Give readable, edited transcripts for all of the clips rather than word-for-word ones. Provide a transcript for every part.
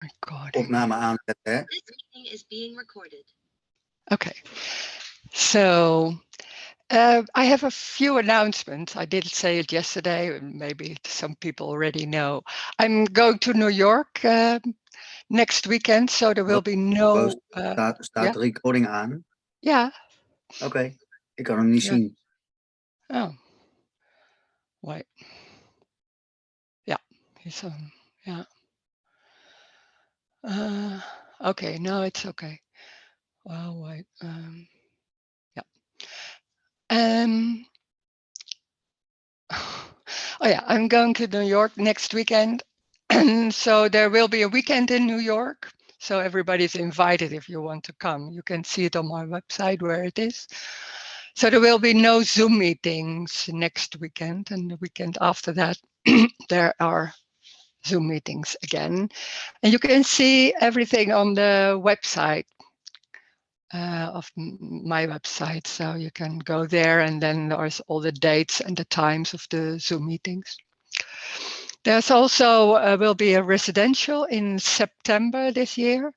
Recording. Opname aanzetten, hè? This meeting is being recorded. Okay. So I have a few announcements. I did say it yesterday, and maybe some people already know. I'm going to New York next weekend, so there will be no. Staat de recording aan? Yeah. Oké, ik kan hem niet zien. Oh. Wait. Yeah. He's on. Yeah. Okay. No, it's okay. Well, wait. Yeah. Oh yeah, I'm going to New York next weekend. And so there will be a weekend in New York. So everybody's invited if you want to come. You can see it on my website where it is. So there will be no Zoom meetings next weekend. And the weekend after that, there are Zoom meetings again. And you can see everything on the website of my website. So you can go there and then there's all the dates and the times of the Zoom meetings. There's also will be a residential in September this year,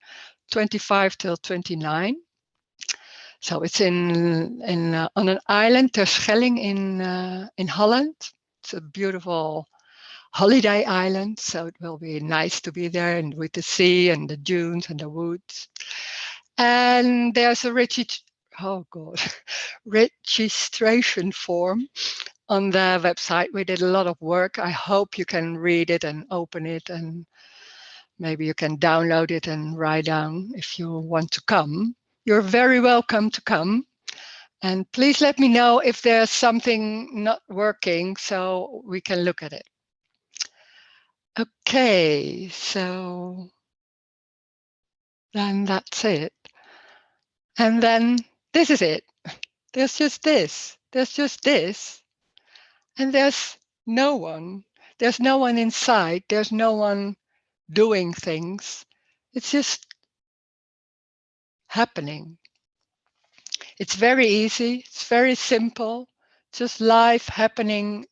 25 till 29. So it's in on an island, Terschelling in Holland. It's a beautiful holiday island, so it will be nice to be there and with the sea and the dunes and the woods. And there's a registration form on the website. We did a lot of work. I hope you can read it and open it, and maybe you can download it and write down if you want to come. You're very welcome to come. And please let me know if there's something not working so we can look at it. Okay, so then that's it. And then this is it. There's just this. There's just this. And there's no one. There's no one inside. There's no one doing things. It's just happening. It's very easy. It's very simple. Just life happening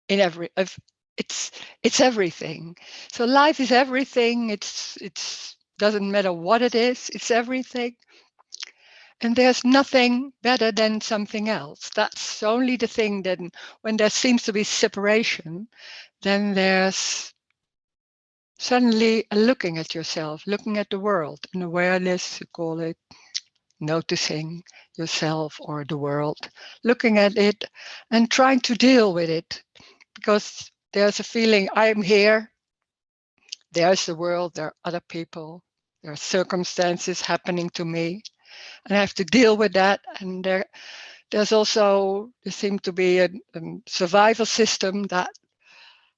in it's everything. So life is everything. It's doesn't matter what it is. It's everything. And there's nothing better than something else. That's only the thing that when there seems to be separation, then there's suddenly looking at yourself, looking at the world, an awareness, you call it, noticing yourself or the world, looking at it and trying to deal with it. Because there's a feeling, I'm here, there's the world, there are other people, there are circumstances happening to me, and I have to deal with that. And there seems to be a survival system that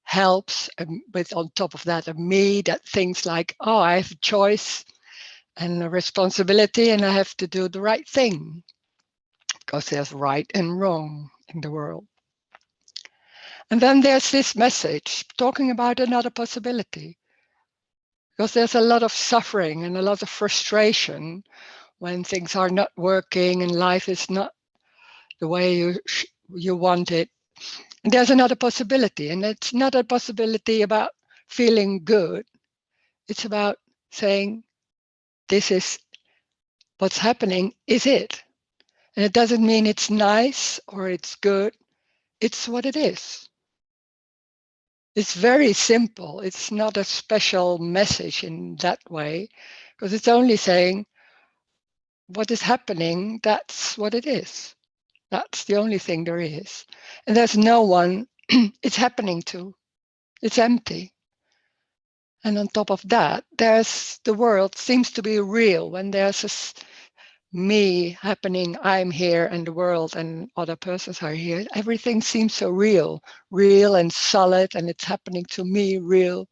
helps, with on top of that a me that thinks like, oh, I have a choice and a responsibility and I have to do the right thing because there's right and wrong in the world. And then there's this message talking about another possibility, because there's a lot of suffering and a lot of frustration when things are not working and life is not the way you want it. And there's another possibility, and it's not a possibility about feeling good. It's about saying, this is what's happening, is it? And it doesn't mean it's nice or it's good. It's what it is. It's very simple. It's not a special message in that way, because it's only saying what is happening, that's what it is. That's the only thing there is. And there's no one it's happening to. It's empty. And on top of that, there's the world seems to be real when there's me happening, I'm here and the world and other persons are here. Everything seems so real and solid, and it's happening to me real.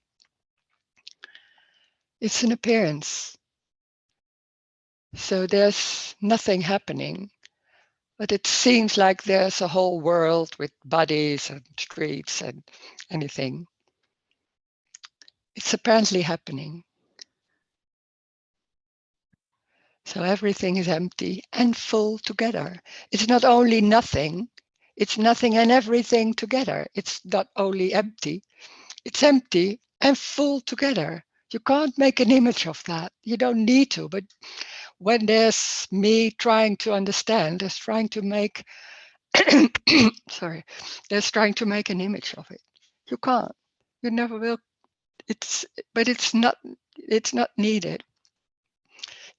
It's an appearance. So there's nothing happening, but it seems like there's a whole world with bodies and streets and anything. It's apparently happening. So everything is empty and full together. It's not only nothing, it's nothing and everything together. It's not only empty, it's empty and full together. You can't make an image of that. You don't need to. But when there's me trying to understand, there's trying to make, sorry, there's trying to make an image of it. You can't. You never will. But it's not needed.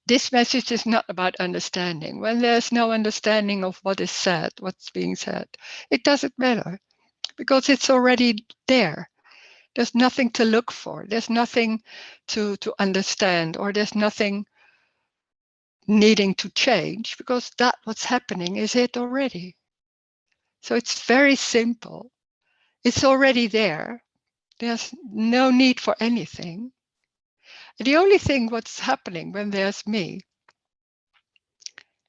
This message is not about understanding. When there's no understanding of what is said, what's being said, it doesn't matter because it's already there. There's nothing to look for. There's nothing to understand, or there's nothing needing to change because that what's happening is it already. So it's very simple. It's already there. There's no need for anything. The only thing what's happening when there's me,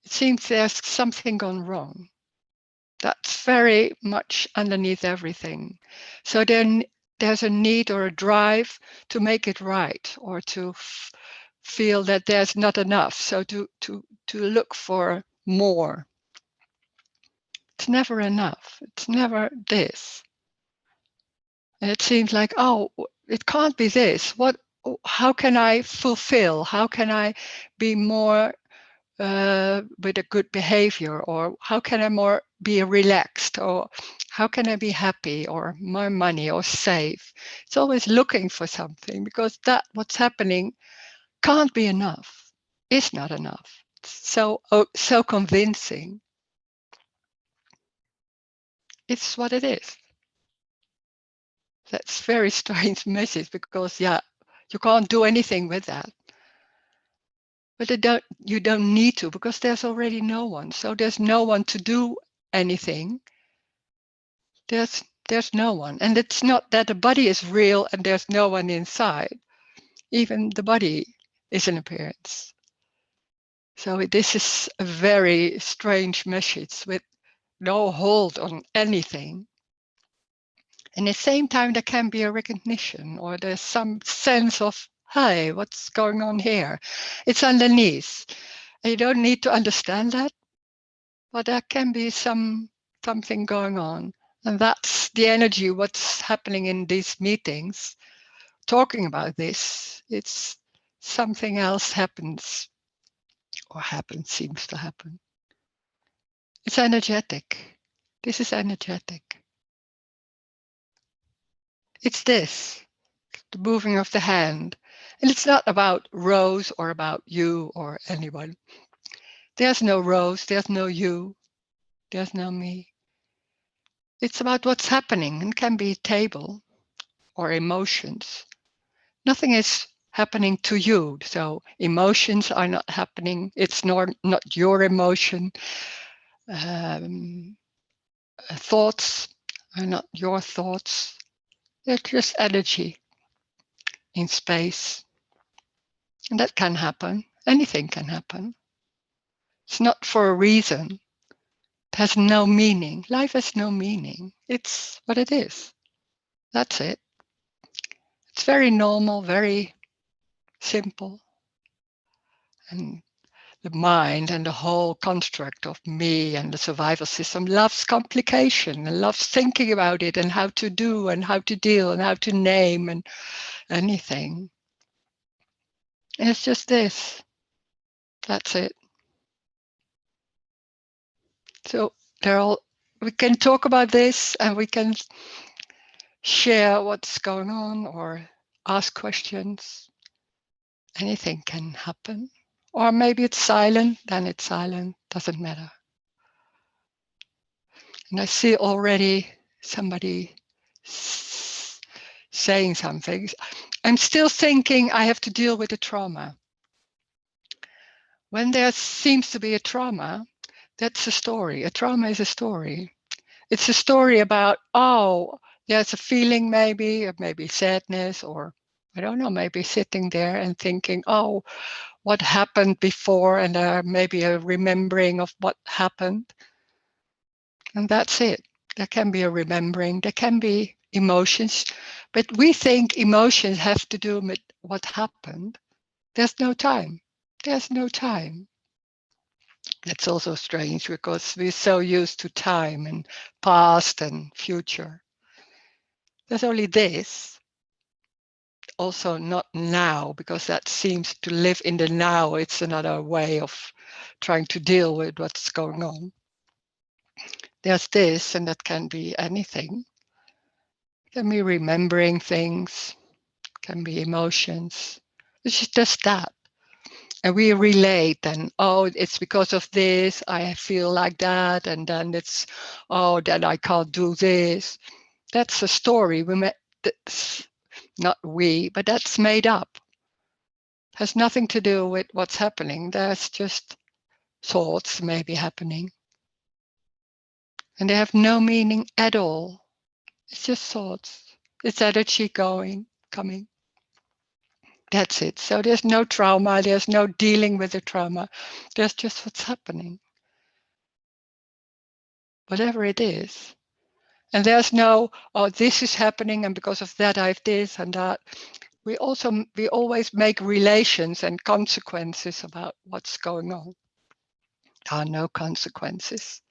it seems there's something gone wrong. That's very much underneath everything. So then there's a need or a drive to make it right, or to feel that there's not enough. So to look for more. It's never enough. It's never this. And it seems like, oh, it can't be this. How can I fulfill? How can I be more with a good behavior? Or how can I more be relaxed? Or how can I be happy, or more money, or save? It's always looking for something, because that what's happening can't be enough. It's not enough. It's so convincing. It's what it is. That's very strange message, because you can't do anything with that. But you don't need to, because there's already no one. So there's no one to do anything. There's no one. And it's not that the body is real and there's no one inside. Even the body is an appearance. So this is a very strange message with no hold on anything. And at the same time, there can be a recognition, or there's some sense of, hey, what's going on here? It's underneath. And you don't need to understand that, but there can be something going on. And that's the energy, what's happening in these meetings, talking about this. It's something else happens, or seems to happen. It's energetic. This is energetic. It's this, the moving of the hand. And it's not about Rose or about you or anyone. There's no Rose, there's no you, there's no me. It's about what's happening. It can be a table or emotions. Nothing is happening to you. So emotions are not happening. It's not your emotion. Thoughts are not your thoughts. They're just energy in space. And that can happen. Anything can happen. It's not for a reason. It has no meaning. Life has no meaning. It's what it is. That's it. It's very normal, very simple. And the mind and the whole construct of me and the survival system loves complication and loves thinking about it and how to do and how to deal and how to name and anything. And it's just this. That's it. So we can talk about this, and we can share what's going on or ask questions. Anything can happen. Or maybe it's silent, then it's silent, doesn't matter. And I see already somebody saying something. I'm still thinking I have to deal with a trauma. When there seems to be a trauma, that's a story. A trauma is a story. It's a story about, oh, there's a feeling maybe sadness, or I don't know, maybe sitting there and thinking, oh, what happened before, and maybe a remembering of what happened. And that's it. There can be a remembering, there can be emotions, but we think emotions have to do with what happened. There's no time. There's no time. That's also strange, because we're so used to time and past and future. There's only this. also not now, because that seems to live in the now. It's another way of trying to deal with what's going on. There's this, and that can be anything. It can be remembering things, can be emotions. It's just that. And we relate and, oh, it's because of this, I feel like that. And then it's, oh, then I can't do this. That's a story. That's not we, but that's made up. Has nothing to do with what's happening. There's just thoughts maybe happening. And they have no meaning at all. It's just thoughts. It's energy coming. That's it. So there's no trauma. There's no dealing with the trauma. There's just what's happening. Whatever it is. And there's no, oh, this is happening, and because of that I have this and that. We always make relations and consequences about what's going on. There are no consequences.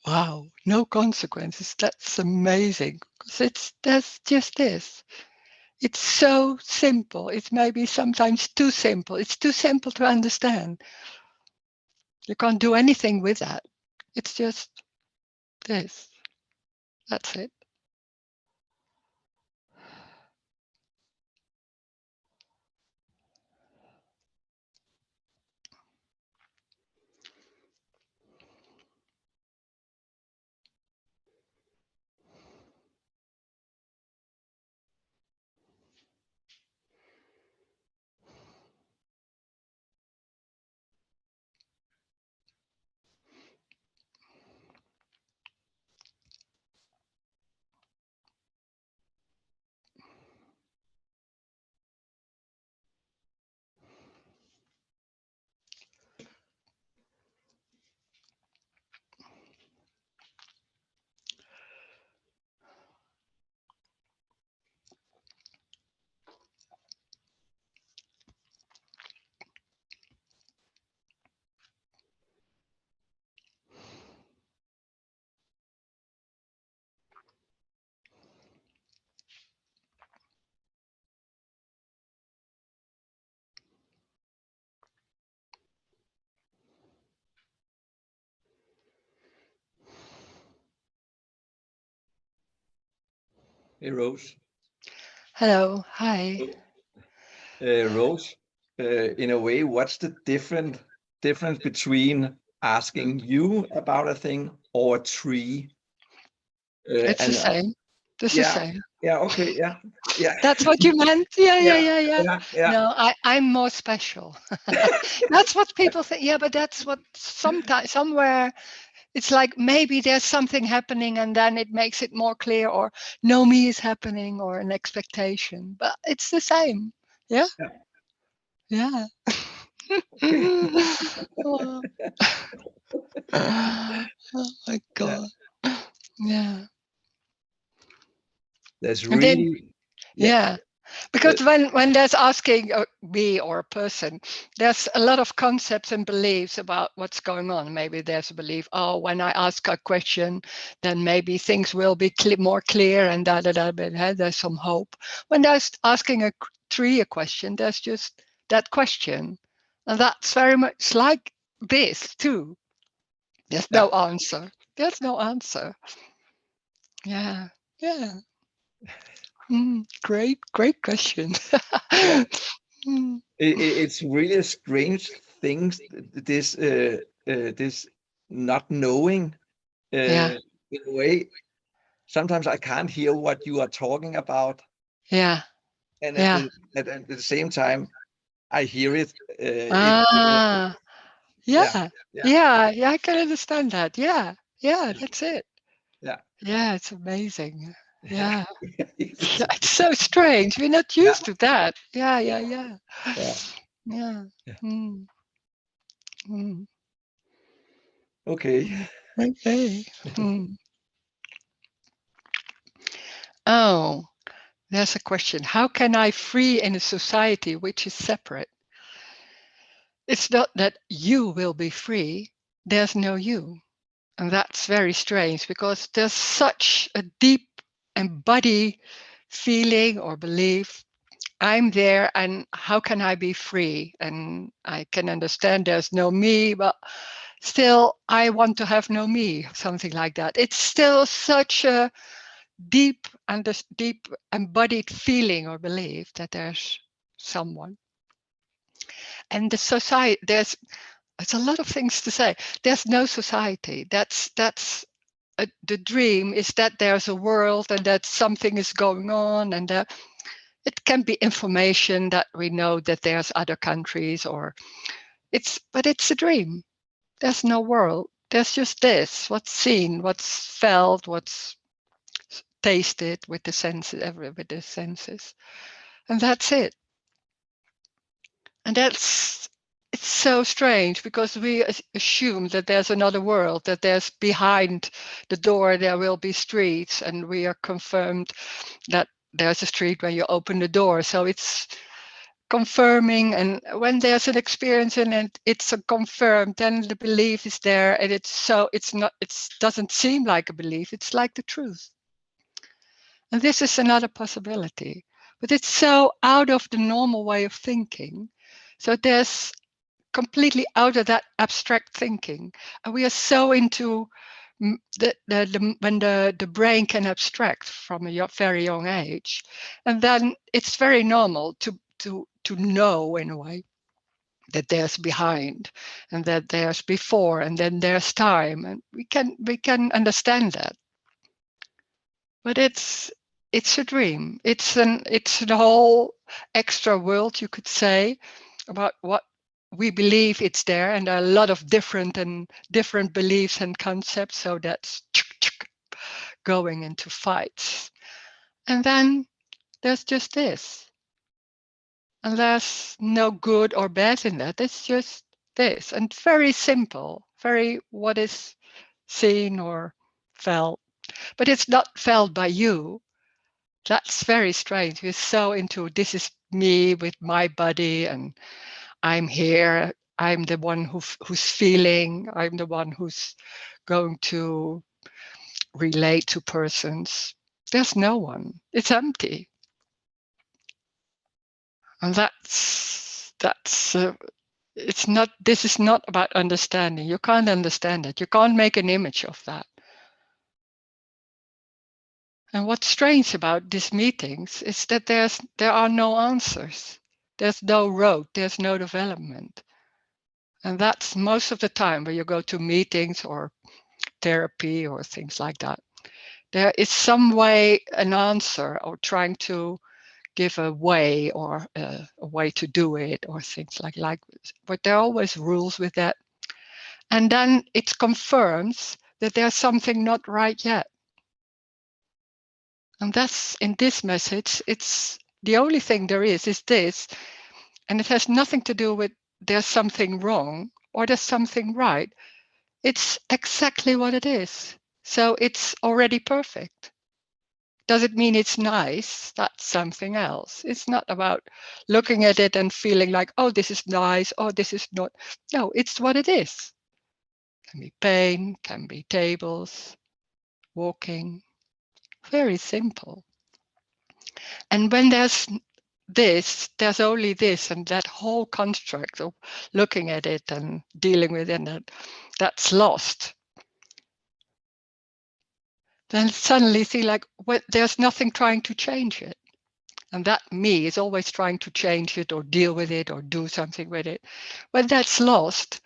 Wow, no consequences. That's amazing. Because there's just this. It's so simple. It's maybe sometimes too simple. It's too simple to understand. You can't do anything with that. It's just this. That's it. Hey, Rose. Hello. Hi. Rose, in a way, what's the difference between asking you about a thing or a tree? It's the And same. It's the yeah, same. yeah, okay, yeah, yeah, That's what you meant? Yeah, yeah, yeah, yeah, yeah. yeah, yeah, No, I'm more special. That's what people think. Yeah, but that's what sometimes, somewhere, it's like maybe there's something happening and then it makes it more clear, or no, me is happening, or an expectation. But it's the same. Yeah, yeah. yeah. Okay. Oh, oh my Yeah, God. Yeah. that's And then, really, yeah, yeah. uh, Because when there's asking me or a person, there's a lot of concepts and beliefs about what's going on. Maybe there's a belief, oh, when I ask a question, then maybe things will be more clear and da da da. But there's some hope. When there's asking a tree a question, there's just that question, and that's very much like this too. There's yeah, no answer. There's no answer. Yeah, yeah. Great question. yeah. Mm, It's really a strange thing, this this not knowing, yeah, in a way. Sometimes I can't hear what you are talking about, yeah, and yeah. at the same time, I hear it. Ah, Yeah, yeah, yeah, yeah, yeah. I can understand that. Yeah, yeah. That's it. yeah, Yeah, it's amazing. yeah. Yeah, It's- yeah. It's so strange. We're not yeah, used to that. Yeah, yeah, yeah, yeah, yeah. yeah. Mm, mm, Okay. mm. Okay. Mm. Oh, there's a question. How can I free in a society which is separate? It's not that you will be free. There's no you. And that's very strange because there's such a deep embodied feeling or belief, I'm there, and how can I be free? And I can understand there's no me, but still I want to have no me, something like that. It's still such a deep and this deep embodied feeling or belief that there's someone. And the society, there's a lot of things to say. There's no society. That's the dream is that there's a world and that something is going on, and it can be information that we know that there's other countries, or but it's a dream. There's no world. There's just this, what's seen, what's felt, what's tasted with the senses, with the senses. And that's it. And it's so strange because we assume that there's another world, that there's behind the door, there will be streets, and we are confirmed that there's a street when you open the door. So it's confirming, and when there's an experience in it, it's a confirmed, then the belief is there, and it's not, it doesn't seem like a belief, it's like the truth. And this is another possibility, but it's so out of the normal way of thinking. So there's completely out of that abstract thinking, and we are so into when the brain can abstract from a very young age, and then it's very normal to know in a way that there's behind, and that there's before, and then there's time, and we can understand that. But it's a dream. It's the whole extra world, you could say, about what we believe it's there, and there are a lot of different beliefs and concepts. So that's going into fights, and then there's just this, and there's no good or bad in that. It's just this, and very simple, very what is seen or felt, but it's not felt by you. That's very strange. We're so into this is me with my body, and I'm here. I'm the one who's feeling. I'm the one who's going to relate to persons. There's no one. It's empty, and it's not. This is not about understanding. You can't understand it. You can't make an image of that. And what's strange about these meetings is that there are no answers. There's no road. There's no development. And that's most of the time when you go to meetings or therapy or things like that. There is some way, an answer, or trying to give a way, or a way to do it, or things like this. But there are always rules with that. And then it confirms that there's something not right yet. And that's in this message, it's the only thing there is this, and it has nothing to do with there's something wrong or there's something right. It's exactly what it is. So it's already perfect. Does it mean it's nice? That's something else. It's not about looking at it and feeling like, oh, this is nice, oh, this is not. No, it's what it is. Can be pain, can be tables, walking. Very simple. And when there's this, there's only this, and that whole construct of looking at it and dealing with it, that's lost. Then suddenly see like, well, there's nothing trying to change it. And that me is always trying to change it or deal with it or do something with it. When that's lost,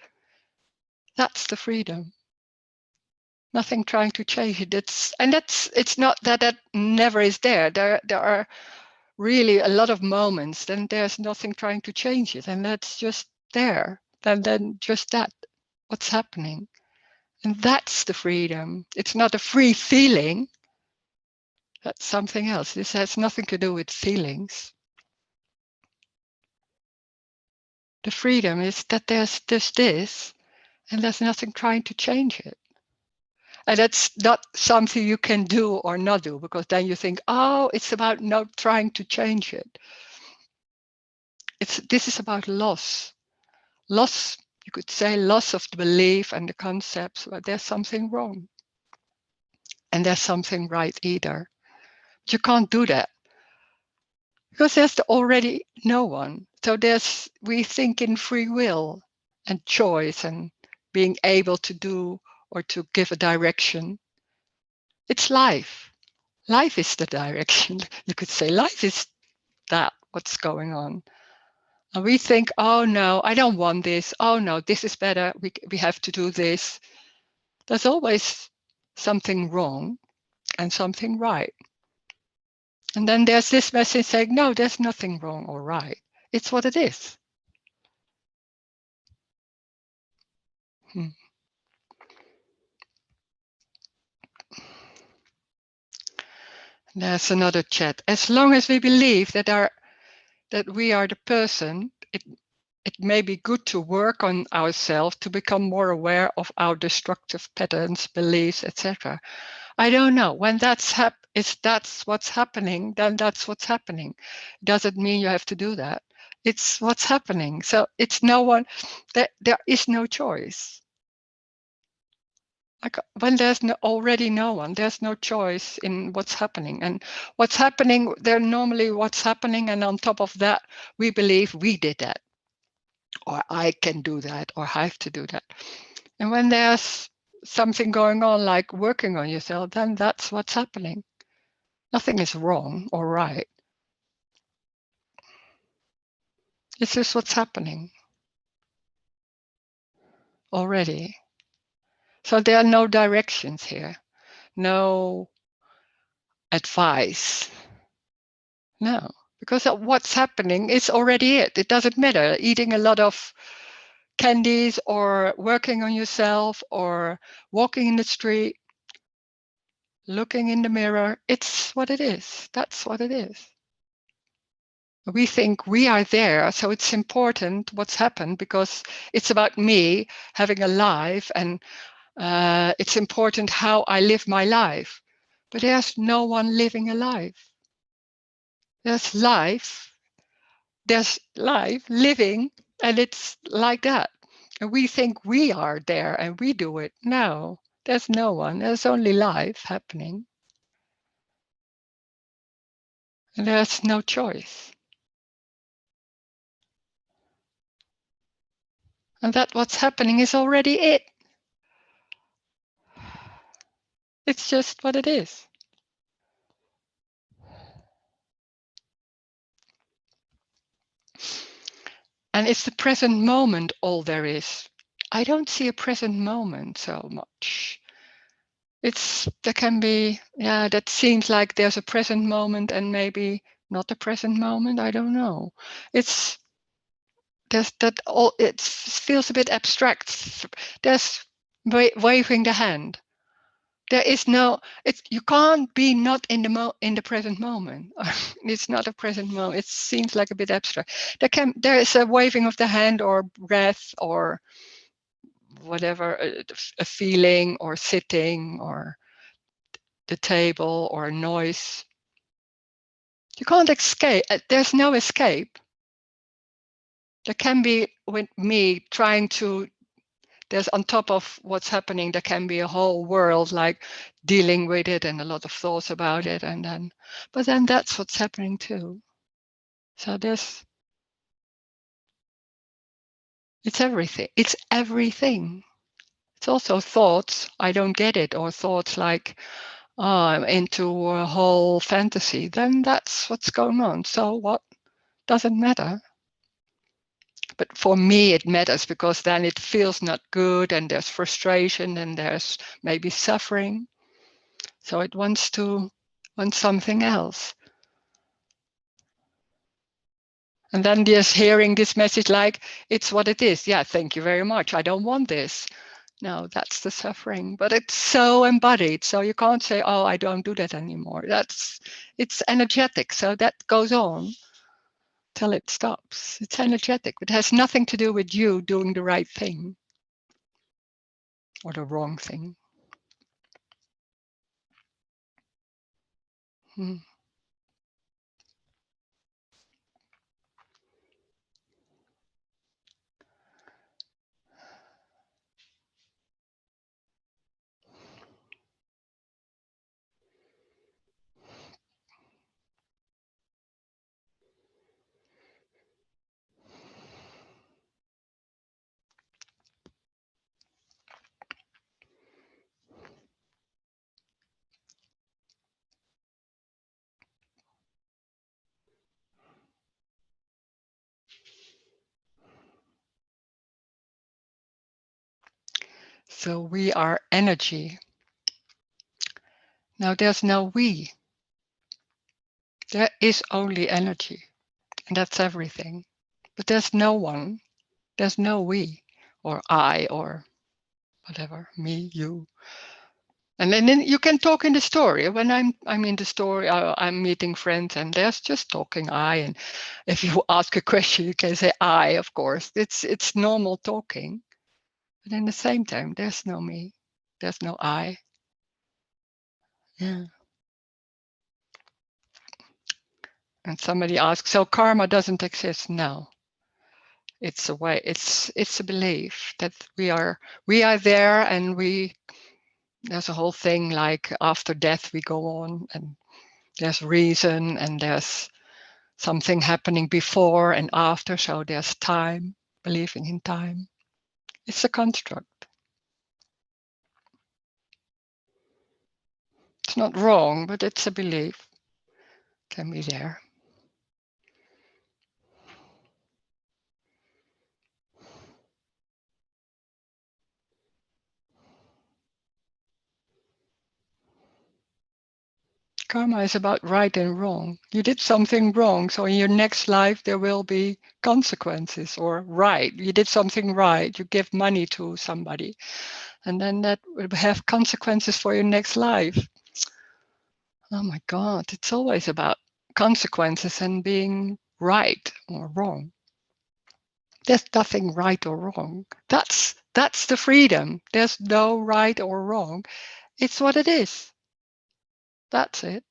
that's the freedom. Nothing trying to change it. It's not that never is there. There are really a lot of moments, then there's nothing trying to change it, and that's just there. Then just that, what's happening. And that's the freedom. It's not a free feeling. That's something else. This has nothing to do with feelings. The freedom is that there's this, and there's nothing trying to change it. And that's not something you can do or not do, because then you think, oh, it's about not trying to change it. This is about loss. Loss, you could say, loss of the belief and the concepts, but there's something wrong. And there's something right either. But you can't do that. Because there's already no one. So we think in free will and choice and being able to do or to give a direction. It's life. Life is the direction. You could say life is that, what's going on. And we think, oh no, I don't want this. Oh no, this is better. We have to do this. There's always something wrong and something right. And then there's this message saying, no, there's nothing wrong or right. It's what it is. There's another chat. As long as we believe that we are the person, it may be good to work on ourselves to become more aware of our destructive patterns, beliefs, etc. I don't know. When that's what's happening, then that's what's happening. Doesn't mean you have to do that. It's what's happening. So it's no one. There is no choice. Like when there's already no one, there's no choice in what's happening. And what's happening, they're normally what's happening. And on top of that, we believe we did that, or I can do that, or I have to do that. And when there's something going on, like working on yourself, then that's what's happening. Nothing is wrong or right. It's just what's happening already. So there are no directions here, no advice. No, because what's happening is already it. It doesn't matter. Eating a lot of candies or working on yourself or walking in the street, looking in the mirror. It's what it is. That's what it is. We think we are there, so it's important what's happened because it's about me having a life, and it's important how I live my life. But there's no one living a life. There's life living, and it's like that. And we think we are there and we do it. No, there's no one. There's only life happening. And there's no choice. And that what's happening is already it. It's just what it is. And it's the present moment all there is. I don't see a present moment so much. There can be, that seems like there's a present moment and maybe not a present moment. I don't know. There's that all. It feels a bit abstract. There's waving the hand. There is no. You can't be not in the present moment. It's not a present moment. It seems like a bit abstract. There is a waving of the hand or breath or whatever, a feeling or sitting or the table or noise. You can't escape. There's no escape. There can be with me trying to. There's on top of what's happening, there can be a whole world like dealing with it and a lot of thoughts about it, but then that's what's happening too. So it's everything. It's everything. It's also thoughts. I don't get it, or thoughts like, oh, I'm into a whole fantasy. Then that's what's going on. So what? Doesn't matter. But for me, it matters because then it feels not good and there's frustration and there's maybe suffering. So it wants something else. And then just hearing this message like, it's what it is. Yeah, thank you very much. I don't want this. No, that's the suffering. But it's so embodied. So you can't say, oh, I don't do that anymore. It's energetic. So that goes on till it stops. It's energetic. It has nothing to do with you doing the right thing or the wrong thing. Hmm. So we are energy. Now there's no we. There is only energy, and that's everything. But there's no one. There's no we, or I, or whatever, me, you. And then you can talk in the story. When I'm in the story, I'm meeting friends, and there's just talking I. And if you ask a question, you can say I. Of course, it's normal talking. But in the same time, there's no me. There's no I. Yeah. And somebody asks, so karma doesn't exist? No. It's a way. It's a belief that we are there, and there's a whole thing like after death we go on, and there's reason, and there's something happening before and after, so there's time, believing in time. It's a construct. It's not wrong, but it's a belief. Can be there. Karma is about right and wrong. You did something wrong, so in your next life there will be consequences. Or right, you did something right, you give money to somebody, and then that will have consequences for your next life. Oh my God, it's always about consequences and being right or wrong. There's nothing right or wrong. That's the freedom. There's no right or wrong. It's what it is. That's it.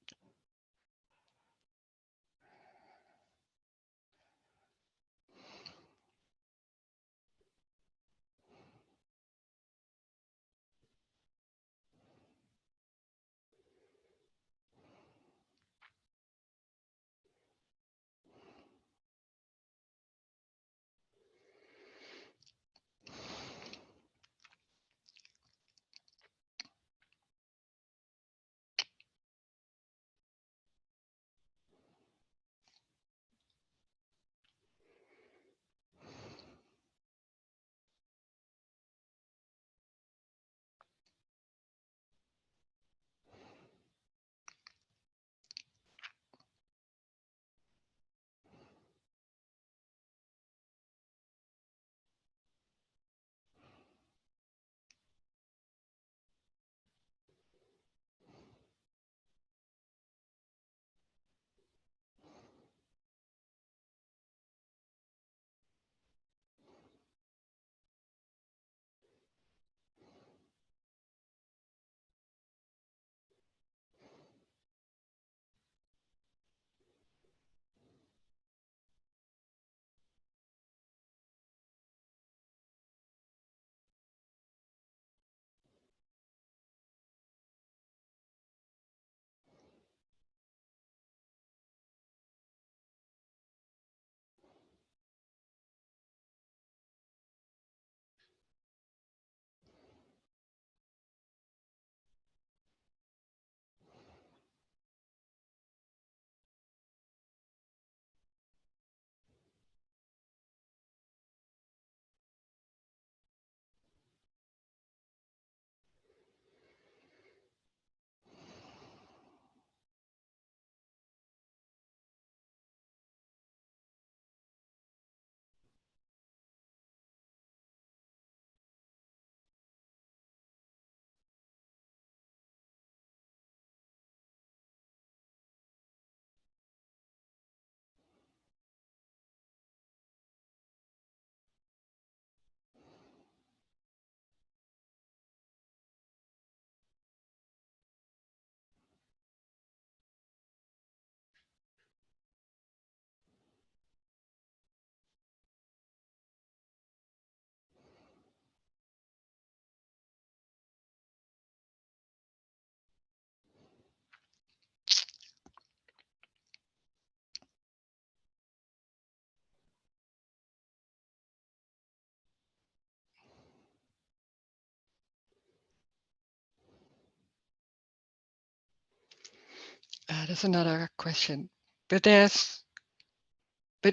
That's another question. But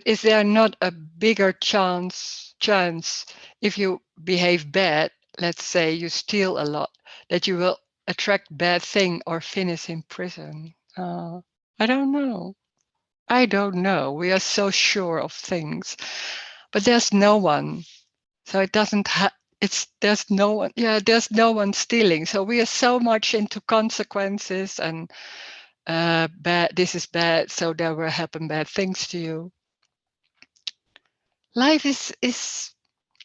is there not a bigger chance if you behave bad let's say you steal a lot, that you will attract bad thing or finish in prison. I don't know. I don't know. We are so sure of things, but there's no one. So it doesn't there's no one. Yeah, there's no one stealing. So we are so much into consequences and bad. This is bad. So there will happen bad things to you. Life is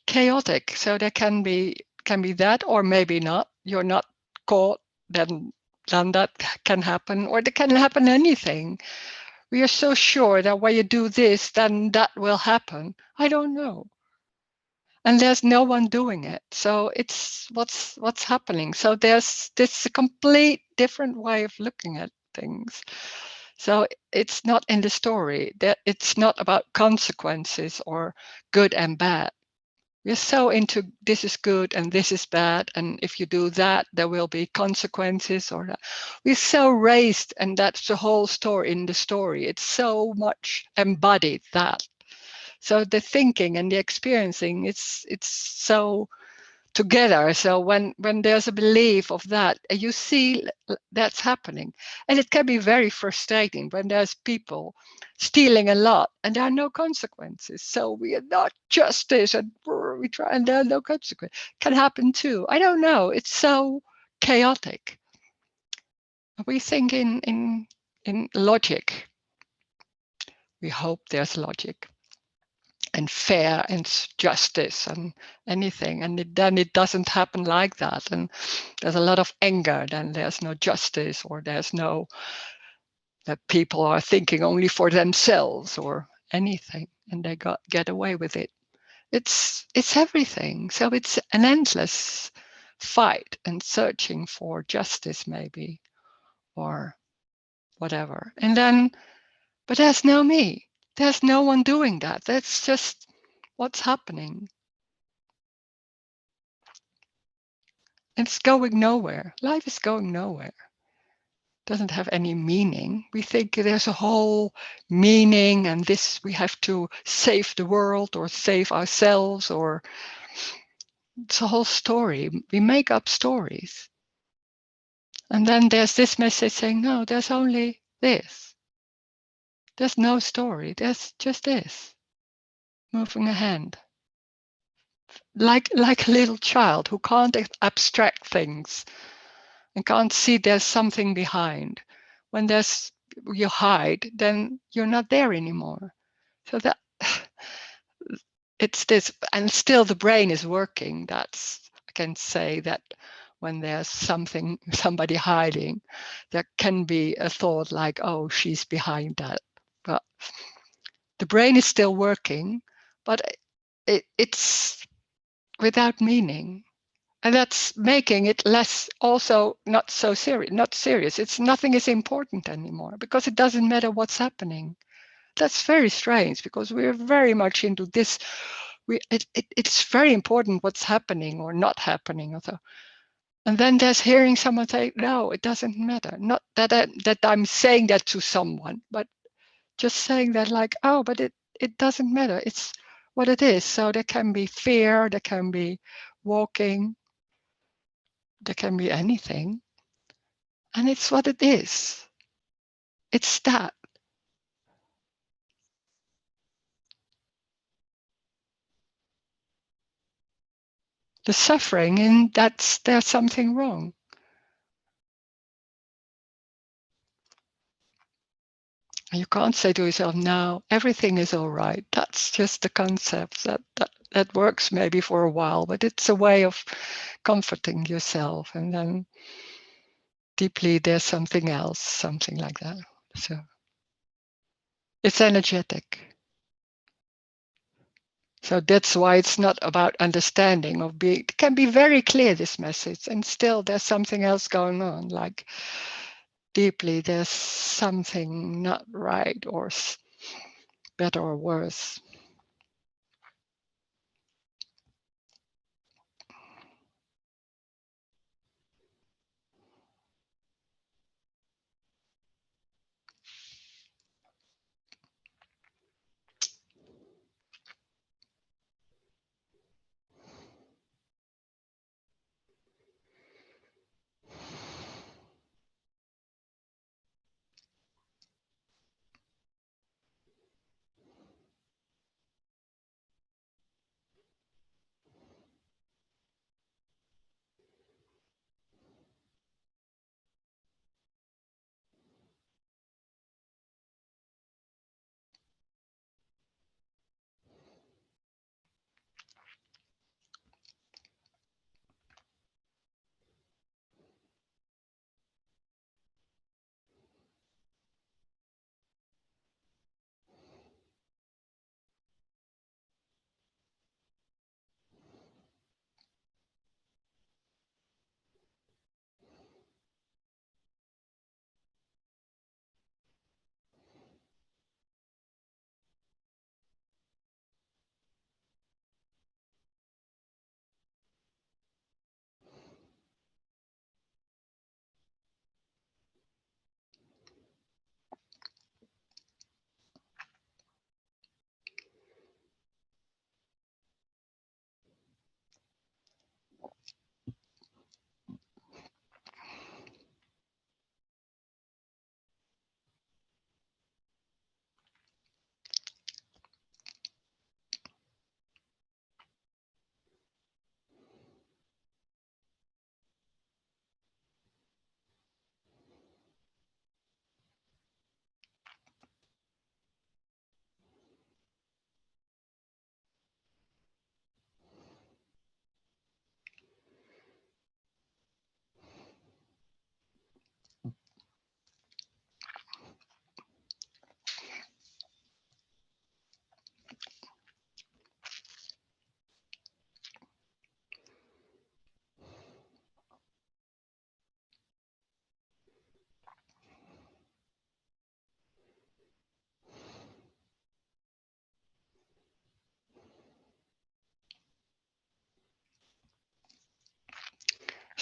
chaotic. So there can be that, or maybe not. You're not caught. Then that can happen, or there can happen anything. We are so sure that when you do this, then that will happen. I don't know. And there's no one doing it. So it's what's happening. So there's this a complete different way of looking at things. So it's not in the story. That it's not about consequences or good and bad. We're so into this is good and this is bad, and if you do that, there will be consequences or that. We're so raised, and that's the whole story in the story. It's so much embodied that. So the thinking and the experiencing, it's so together. So when there's a belief of that, you see that's happening, and it can be very frustrating when there's people stealing a lot and there are no consequences. So we are not justice, and we try, and there are no consequences. Can happen too. I don't know. It's so chaotic. We think in logic. We hope there's logic and fair and justice and anything, and then it doesn't happen like that, and there's a lot of anger, then there's no justice, or there's no, that people are thinking only for themselves or anything, and they get away with it. It's everything. So it's an endless fight and searching for justice, maybe, or whatever. And then, but there's no me, there's no one doing that. That's just what's happening. It's going nowhere. Life is going nowhere. Doesn't have any meaning. We think there's a whole meaning, and this, we have to save the world or save ourselves, or it's a whole story. We make up stories. And then there's this message saying, no, there's only this. There's no story. There's just this. Moving a hand. Like a little child who can't abstract things and can't see there's something behind. When there's, you hide, then you're not there anymore. So that it's this, and still the brain is working. That's, I can say that when there's somebody hiding, there can be a thought like, oh, she's behind that. But the brain is still working, but it's without meaning. And that's making it less, also not so serious, not serious. It's nothing is important anymore because it doesn't matter what's happening. That's very strange because we're very much into this. It's very important what's happening or not happening. And then there's hearing someone say, no, it doesn't matter. Not that I'm saying that to someone, but just saying that like, oh, but it doesn't matter. It's what it is. So there can be fear, there can be walking, there can be anything. And it's what it is. It's that. The suffering, and there's something wrong. You can't say to yourself, no, everything is all right. That's just the concept that works maybe for a while, but it's a way of comforting yourself. And then deeply there's something else, something like that. So it's energetic. So that's why it's not about understanding of being, it can be very clear, this message, and still there's something else going on, like deeply there's something not right or better or worse.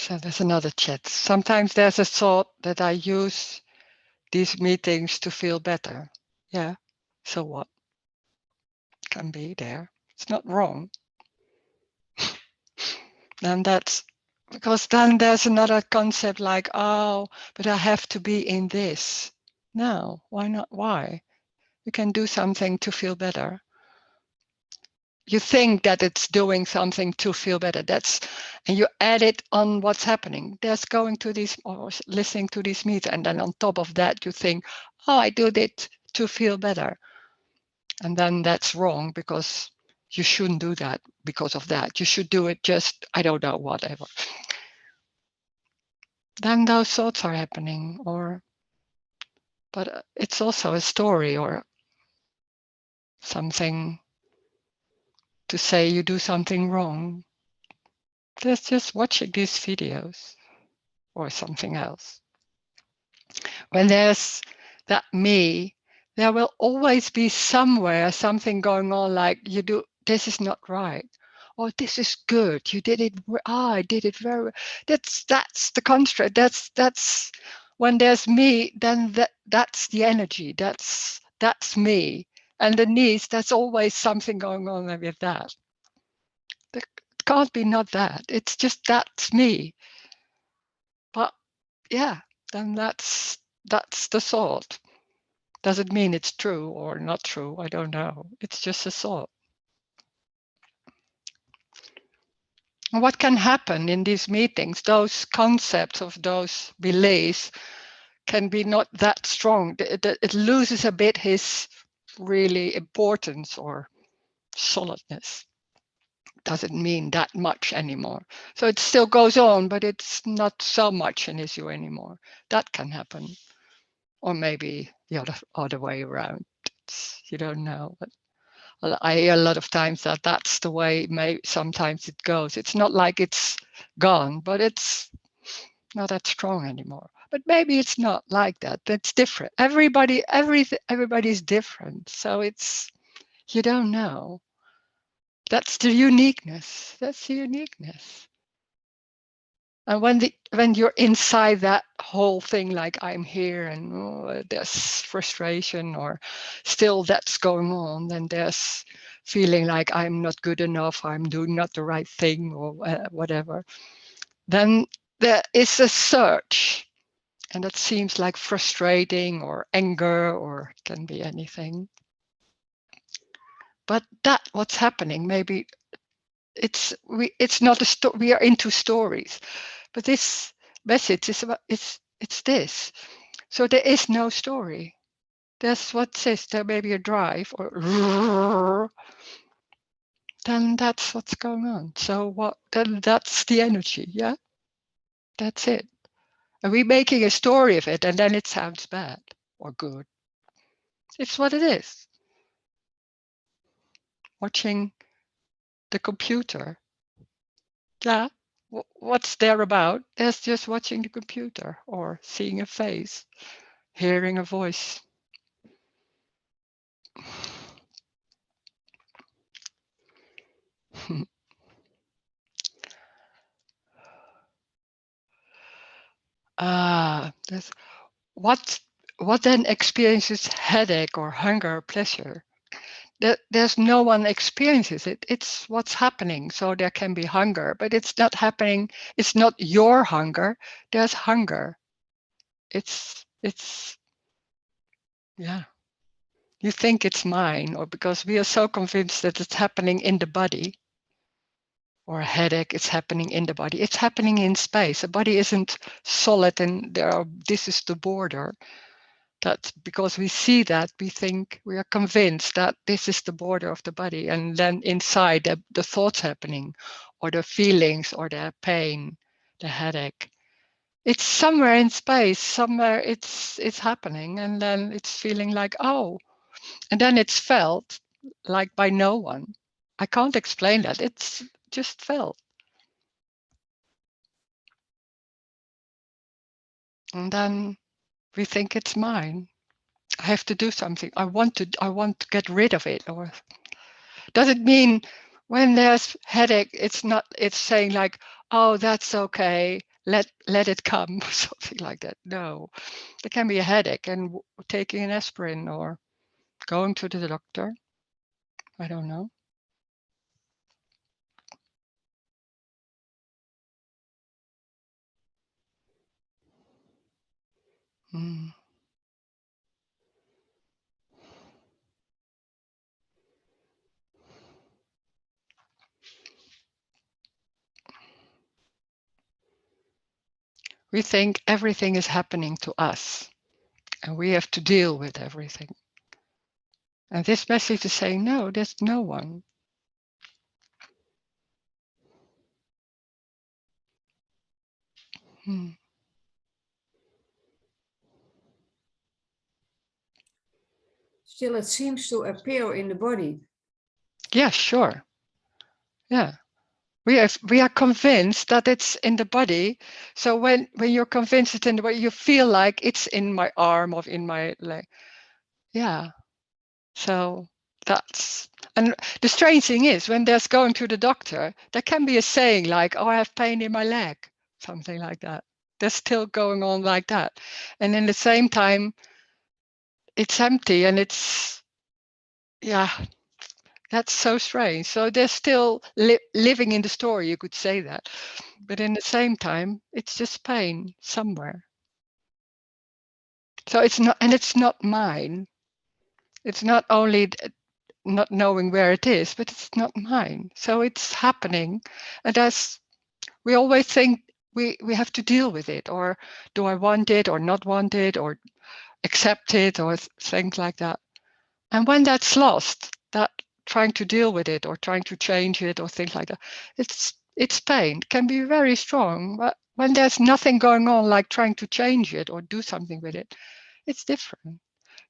So there's another chat. Sometimes there's a thought that I use these meetings to feel better. Yeah, so what? Can be there. It's not wrong. And that's because then there's another concept like, oh, but I have to be in this. No, why not? Why? You can do something to feel better. You think that it's doing something to feel better. And you add it on what's happening. There's going to these or listening to these meetings, and then on top of that, you think, oh, I did it to feel better. And then that's wrong because you shouldn't do that because of that. You should do it just, I don't know, whatever. Then those thoughts are happening, but it's also a story or something to say you do something wrong. That's just watching these videos or something else. When there's that me, there will always be somewhere something going on like you do, this is not right. Or this is good. You did it. I did it very well. That's the construct. That's when there's me, then that's the energy. That's me. Underneath, there's always something going on with that. It can't be not that. It's just that's me. But yeah, then that's the thought. Does it mean it's true or not true? I don't know. It's just a thought. And what can happen in these meetings? Those concepts of those beliefs can be not that strong. It loses a bit his really importance or solidness. Doesn't mean that much anymore. So it still goes on, but it's not so much an issue anymore. That can happen. Or maybe the other way around. You don't know. But I hear a lot of times that that's the way sometimes it goes. It's not like it's gone, but it's not that strong anymore. But maybe it's not like that. That's different. Everybody's different. So you don't know. That's the uniqueness. That's the uniqueness. And when you're inside that whole thing, like I'm here and there's frustration or still that's going on, then there's feeling like I'm not good enough, I'm doing not the right thing or whatever. Then there is a search, and that seems like frustrating or anger or it can be anything. But what's happening, maybe it's not we are into stories. But this message is about it's this. So there is no story. That's what says there may be a drive or then that's what's going on. So then that's the energy, yeah? That's it. And we're making a story of it and then it sounds bad or good. It's what it is. Watching the computer. Yeah. What's there about? It's just watching the computer or seeing a face, hearing a voice. That's what then experiences headache or hunger or pleasure? There's no one experiences it. It's what's happening. So there can be hunger, but it's not happening. It's not your hunger. There's hunger. It's yeah. You think it's mine, or because we are so convinced that it's happening in the body, or a headache, it's happening in the body. It's happening in space. The body isn't solid, and this is the border. That's because we see that, we think, we are convinced that this is the border of the body, and then inside the thoughts happening, or the feelings, or the pain, the headache. It's somewhere in space, somewhere it's happening, and then it's feeling like, oh, and then it's felt like by no one. I can't explain that. It's just felt. And then we think it's mine. I have to do something. I want to get rid of it. Or does it mean when there's headache, it's saying like, oh, that's okay. let it come, something like that. No, there can be a headache and taking an aspirin or going to the doctor. I don't know. Mm. We think everything is happening to us and we have to deal with everything. And this message is saying, no, there's no one. Hmm. Still, it seems to appear in the body. Yeah, sure. Yeah. We are convinced that it's in the body. So when you're convinced it's in the body, you feel like it's in my arm or in my leg. Yeah. So that's, and the strange thing is when there's going to the doctor, there can be a saying like, oh, I have pain in my leg, something like that. They're still going on like that. And in the same time, it's empty and it's, yeah, that's so strange. So they're still living in the story, you could say that. But in the same time, it's just pain somewhere. So it's not, and it's not mine. It's not only not knowing where it is, but it's not mine. So it's happening. And as we always think we have to deal with it, or do I want it or not want it, or accept it, or things like that. And when that's lost, that trying to deal with it or trying to change it or things like that, it's pain. It can be very strong. But when there's nothing going on, like trying to change it or do something with it, it's different.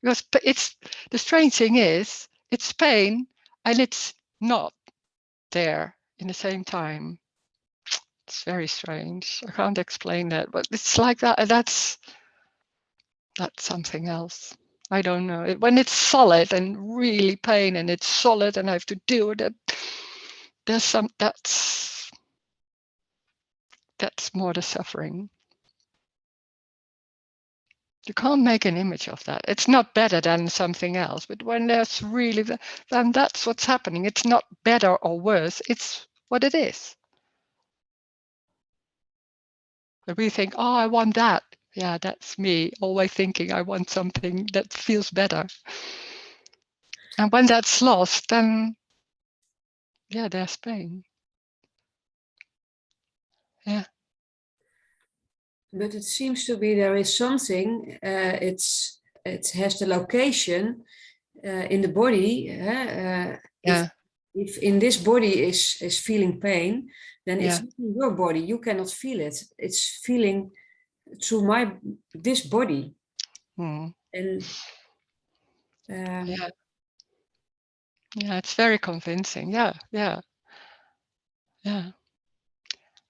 Because it's the strange thing is it's pain and it's not there in the same time. It's very strange. I can't explain that, but it's like that. That's something else. I don't know. When it's solid and really pain and it's solid and I have to deal with it, there's some that's more the suffering. You can't make an image of that. It's not better than something else, but when there's really, then that's what's happening. It's not better or worse. It's what it is. But we think, oh, I want that. Yeah, that's me always thinking I want something that feels better. And when that's lost, then yeah, there's pain. Yeah. But it seems to be there is something. It has the location in the body. Yeah. If in this body is feeling pain, then it's Yeah. not in your body. You cannot feel it. It's feeling through this body. Mm. And Yeah. Yeah, it's very convincing. Yeah. Yeah. Yeah.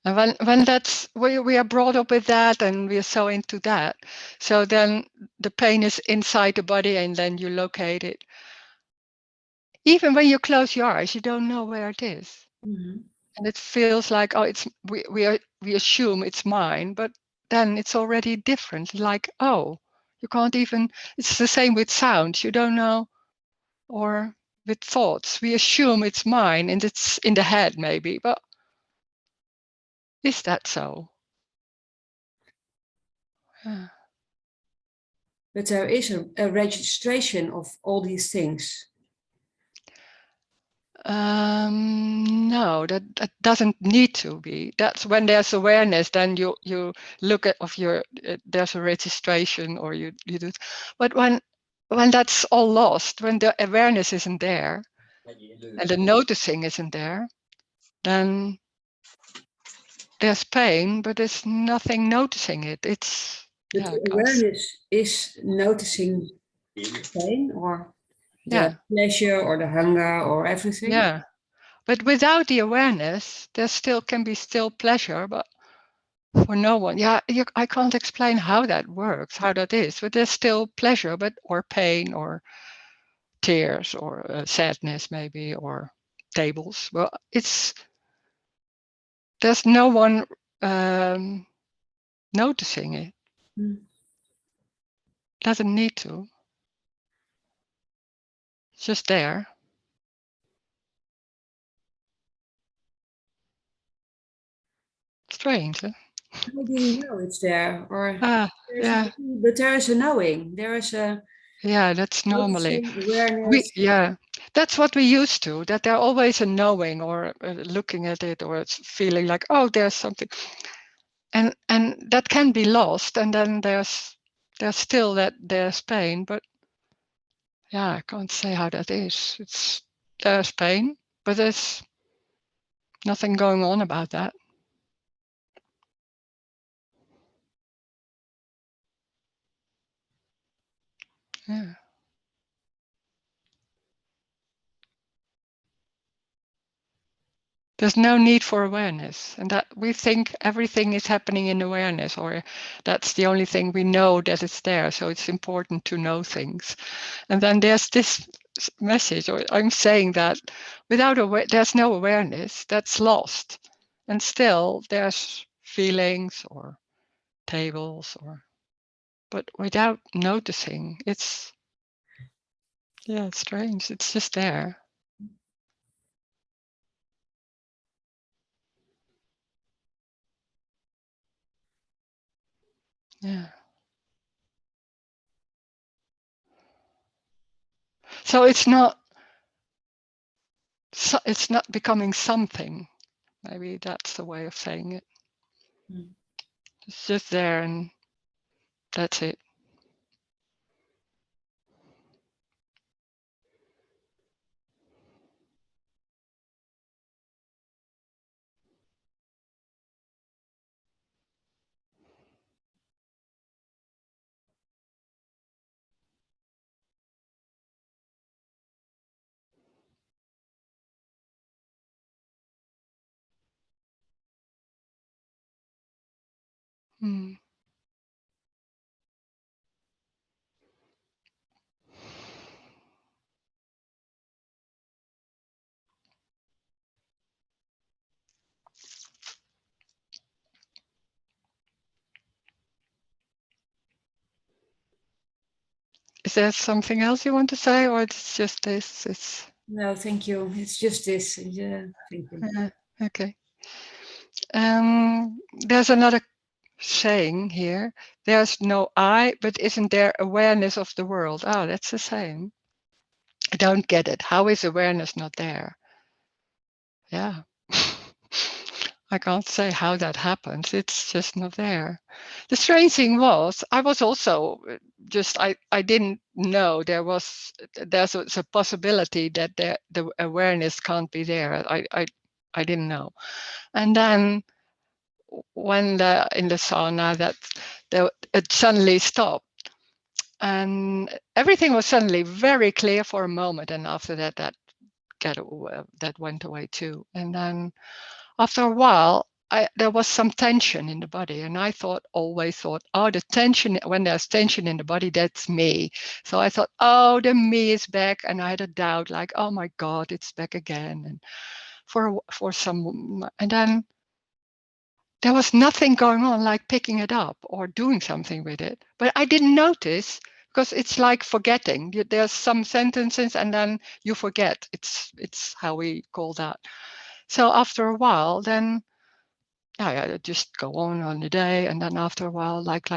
And when that's we are brought up with that and we are so into that. So then the pain is inside the body and then you locate it. Even when you close your eyes, you don't know where it is. mm-hmm. And it feels like, oh, it's we assume it's mine, but then it's already different. Like, oh, you can't even, it's the same with sounds. You don't know, or with thoughts. We assume it's mine and it's in the head maybe, but is that so? Yeah. But there is a registration of all these things. No, that doesn't need to be. That's when there's awareness, then you look at of your there's a registration or you do. But when that's all lost, when the awareness isn't there and the noticing isn't there, then there's pain, but there's nothing noticing it. It's But yeah, the awareness is noticing pain or the pleasure or the hunger or everything. Yeah. But without the awareness, there still can be still pleasure, but for no one. Yeah, I can't explain how that works, how that is, but there's still pleasure, but or pain or tears or sadness maybe or tables. Well, there's no one noticing it. Mm. Doesn't need to. It's just there. Strange, huh? How do you know it's there? Or Yeah, but there is a knowing. There is a yeah, that's normally. noticing, awareness. That's what we used to, that they're always a knowing or looking at it or it's feeling like, oh, there's something. And that can be lost. And then there's still there's pain, but yeah, I can't say how that is. There's pain, but there's nothing going on about that. Yeah. There's no need for awareness, and that we think everything is happening in awareness, or that's the only thing we know that it's there. So it's important to know things. And then there's this message, or I'm saying that there's no awareness, that's lost. And still there's feelings or tables but without noticing, it's strange. It's just there. Yeah. So it's not becoming something. Maybe that's the way of saying it. Mm. It's just there and that's it. Hmm. Is there something else you want to say, or it's just this? It's No, thank you. It's just this. Yeah, thank you. okay. There's another saying here. There's no I, but isn't there awareness of the world? Oh, that's the same. I don't get it. How is awareness not there? Yeah. I can't say how that happens. It's just not there. The strange thing was, I was also I didn't know there's a possibility that the awareness can't be there. I didn't know. And then when in the sauna it suddenly stopped, and everything was suddenly very clear for a moment. And after that went away too. And then after a while, there was some tension in the body, and I always thought, oh, the tension, when there's tension in the body, that's me. So I thought, oh, the me is back, and I had a doubt, like, oh my God, it's back again. And and then there was nothing going on, like picking it up or doing something with it. But I didn't notice because it's like forgetting. There's some sentences, and then you forget. It's how we call that. So after a while, then I just go on the day, and then after a while, like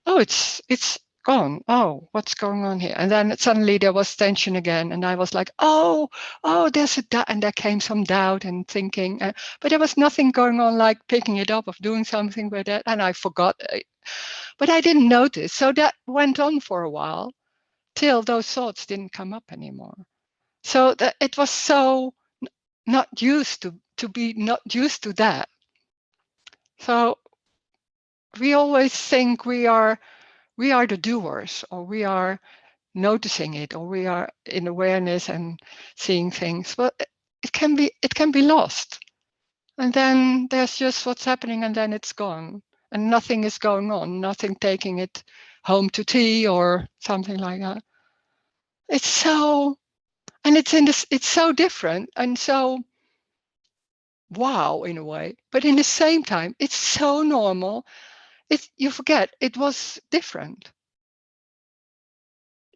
it's gone. Oh, what's going on here? And then suddenly there was tension again, and I was like, oh, there's a doubt, and there came some doubt and thinking, but there was nothing going on, like picking it up, of doing something with it, and I forgot. But I didn't notice, so that went on for a while till those thoughts didn't come up anymore. So that it was so not used to be not used to that. So we always think we are the doers, or we are noticing it, or we are in awareness and seeing things. But it can be lost. And then there's just what's happening, and then it's gone. And nothing is going on, nothing taking it home to tea or something like that. It's so, and it's so different and so wow in a way. But in the same time, it's so normal. You forget it was different.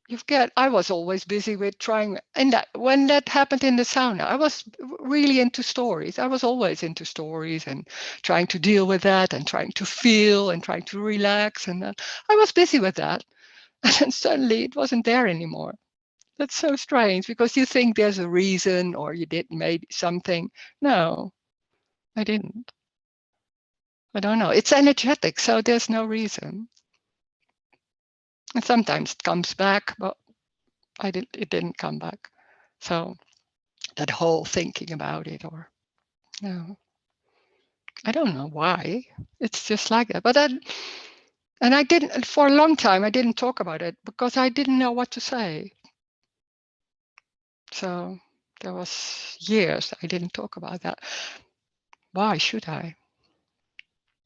You forget I was always busy with trying. And that when that happened in the sauna, I was really into stories. I was always into stories and trying to deal with that and trying to feel and trying to relax. And I was busy with that. And then suddenly it wasn't there anymore. That's so strange because you think there's a reason or you did maybe something. No, I didn't. I don't know. It's energetic, so there's no reason. And sometimes it comes back, but it didn't come back. So that whole thinking about it, or no, I don't know why. It's just like that. But and I didn't, for a long time, I didn't talk about it because I didn't know what to say. So there was years I didn't talk about that. Why should I?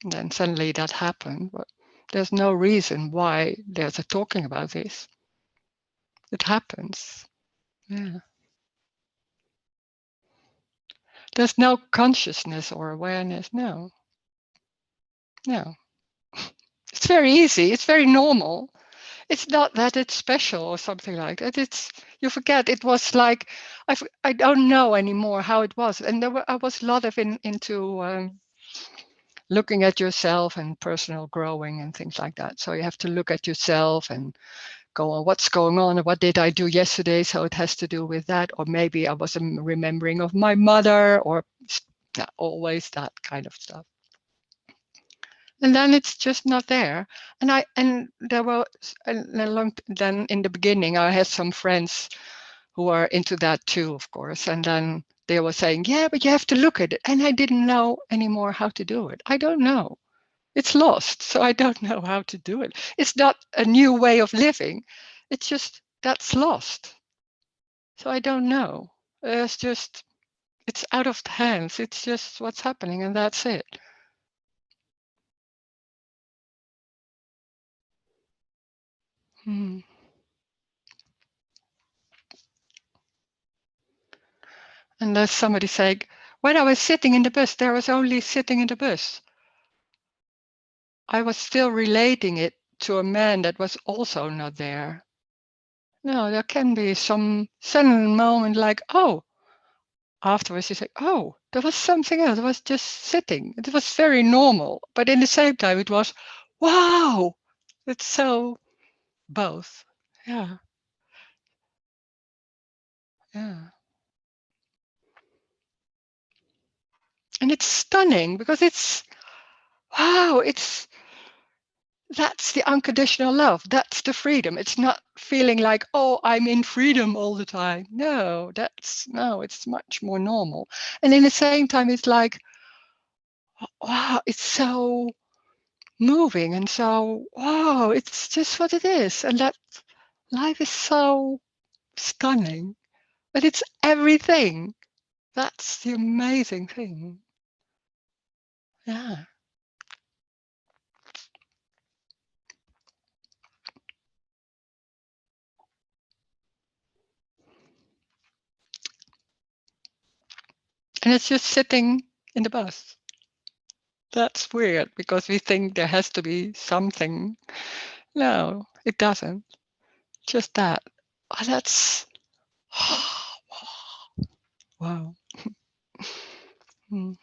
And then suddenly that happened. But there's no reason why there's a talking about this. It happens. Yeah. There's no consciousness or awareness. No. No. It's very easy. It's very normal. It's not that it's special or something like that. It's, you forget. It was like I don't know anymore how it was. And I was a lot of into looking at yourself and personal growing and things like that. So you have to look at yourself and go on what's going on, what did I do yesterday, so it has to do with that, or maybe I was remembering of my mother, or always that kind of stuff. And then it's just not there. And there was then in the beginning I had some friends who are into that too, of course, and then they were saying, yeah, but you have to look at it, and I didn't know anymore how to do it. I don't know. It's lost, so I don't know how to do it. It's not a new way of living. It's just that's lost. So I don't know. It's out of hands. It's just what's happening, and that's it. Hmm. And there's somebody saying, when I was sitting in the bus, there was only sitting in the bus. I was still relating it to a man that was also not there. No, there can be some sudden moment like, oh, afterwards you say, oh, there was something else. I was just sitting. It was very normal. But in the same time, it was, wow, it's so both. Yeah. Yeah. And it's stunning because it's, wow, that's the unconditional love. That's the freedom. It's not feeling like, oh, I'm in freedom all the time. No, it's much more normal. And in the same time, it's like, wow, it's so moving and so, wow, it's just what it is. And that life is so stunning, but it's everything. That's the amazing thing. Yeah. And it's just sitting in the bus. That's weird because we think there has to be something. No, it doesn't. Just that. Oh, that's wow. Hmm.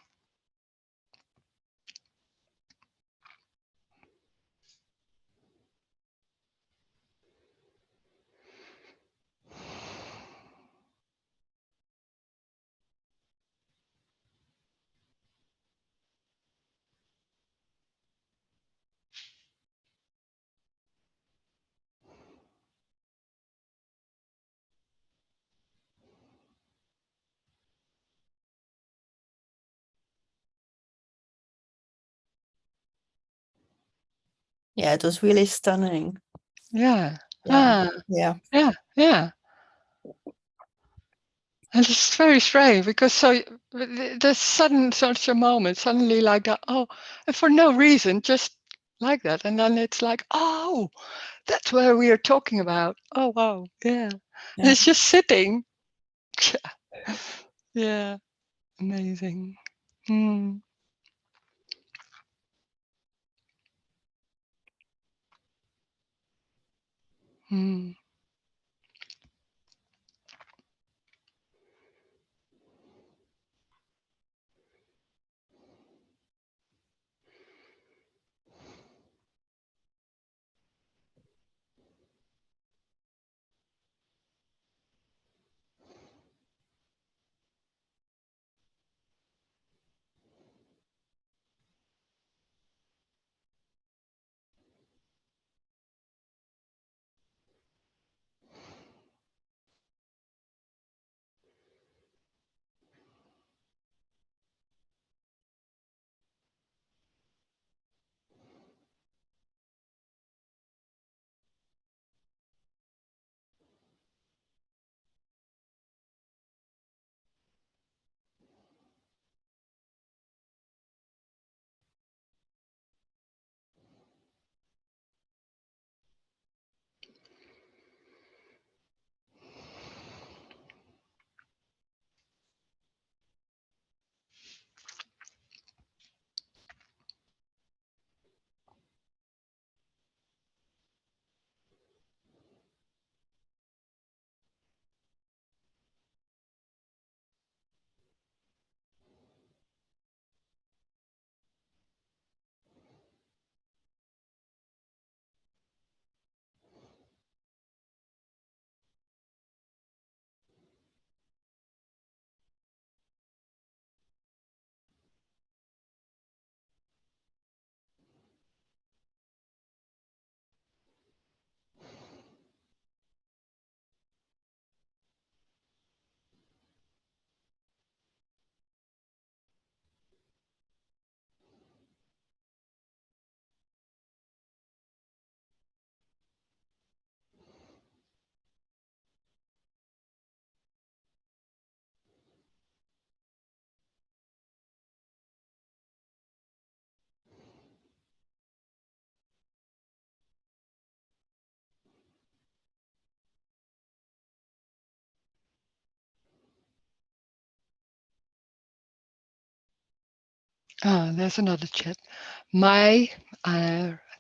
Yeah, it was really stunning. Yeah. Yeah. Ah, Yeah. yeah. Yeah. And it's very strange because there's sudden such a moment, suddenly like that, oh, and for no reason, just like that. And then it's like, oh, that's where we are talking about. Oh, wow. Yeah. And Yeah. it's just sitting. Yeah. Amazing. Mm. Mm. There's another chat. My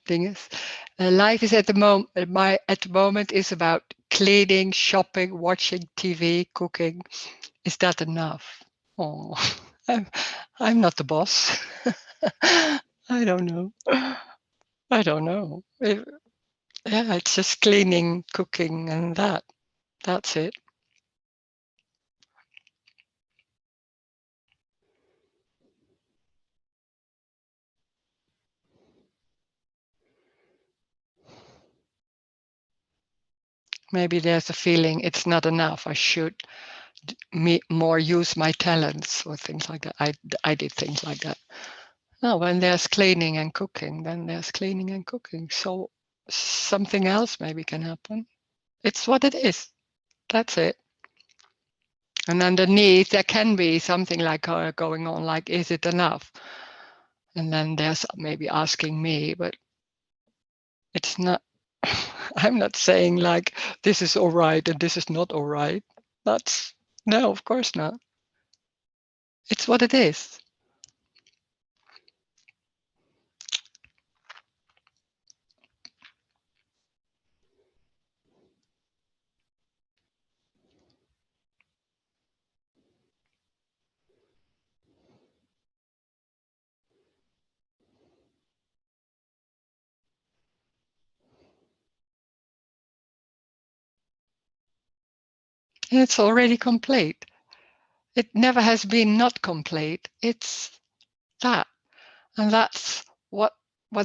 thing is, life is at the moment. At the moment is about cleaning, shopping, watching TV, cooking. Is that enough? Oh, I'm not the boss. I don't know. I don't know. Yeah, it's just cleaning, cooking, and that's it. Maybe there's a feeling it's not enough. I should more use my talents or things like that. I did things like that. No, when there's cleaning and cooking, then there's cleaning and cooking. So something else maybe can happen. It's what it is. That's it. And underneath, there can be something like going on, like, is it enough? And then there's maybe asking me, but it's not. I'm not saying like this is all right and this is not all right. That's no, of course not. It's what it is. It's already complete. It never has been not complete. It's that. And that's what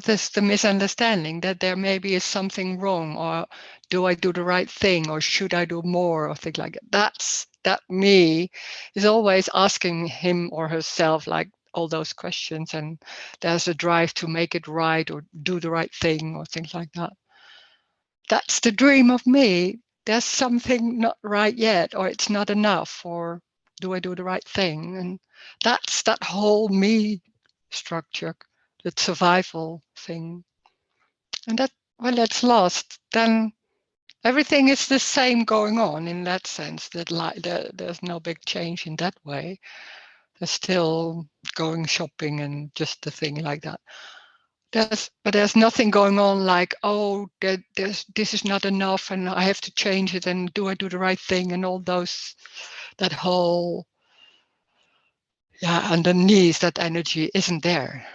is the misunderstanding, that there maybe is something wrong, or do I do the right thing, or should I do more, or things like that. That me is always asking him or herself like all those questions, and there's a drive to make it right or do the right thing or things like that. That's the dream of me. There's something not right yet, or it's not enough, or do I do the right thing? And that's that whole me structure, the survival thing. And that when that's lost, then everything is the same going on in that sense. That there's no big change in that way. They're still going shopping and just a thing like that. But there's nothing going on like, oh, this is not enough and I have to change it, and do I do the right thing, and all those, that whole, underneath that energy isn't there.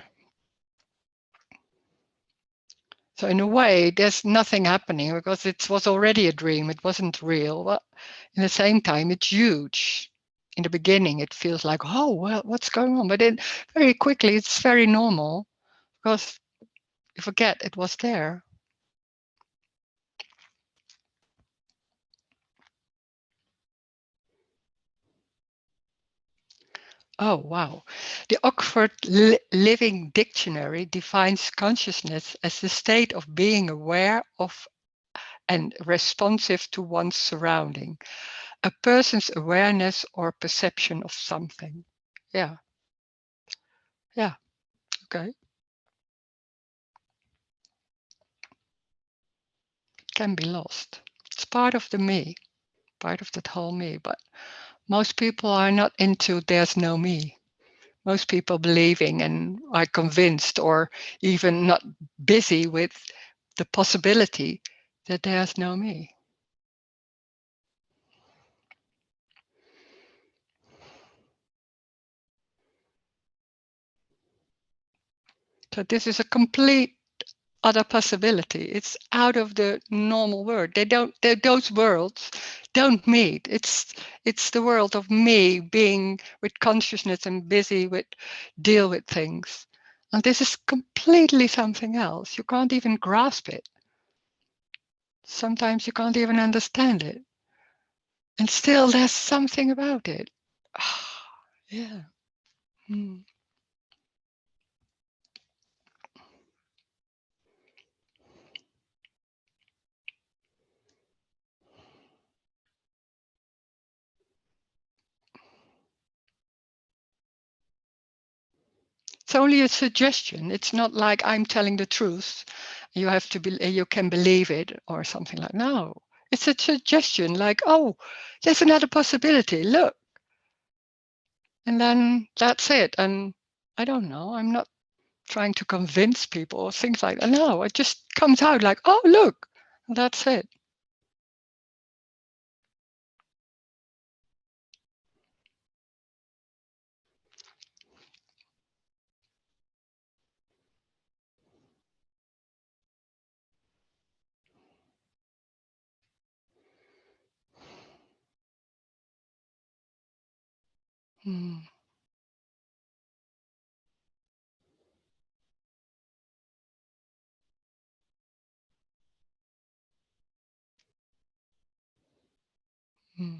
So in a way, there's nothing happening because it was already a dream. It wasn't real. But in the same time, it's huge. In the beginning, it feels like, oh, well, what's going on? But then very quickly, it's very normal because you forget it was there. Oh, wow. The Oxford Living Dictionary defines consciousness as the state of being aware of and responsive to one's surrounding, a person's awareness or perception of something. Yeah. Yeah. Okay. Can be lost. It's part of the me, part of that whole me. But most people are not into there's no me. Most people believing and are convinced, or even not busy with the possibility that there's no me. So this is a complete other possibility. It's out of the normal world. Those worlds don't meet. It's the world of me being with consciousness and busy with deal with things. And this is completely something else. You can't even grasp it. Sometimes you can't even understand it. And still there's something about it. Yeah. Hmm. It's only a suggestion. It's not like I'm telling the truth. You have to be, you can believe it or something like. No, it's a suggestion. Like, oh, there's another possibility. Look, and then that's it. And I don't know. I'm not trying to convince people or things like that. No, it just comes out like, oh, look, and that's it. Hmm. Hmm.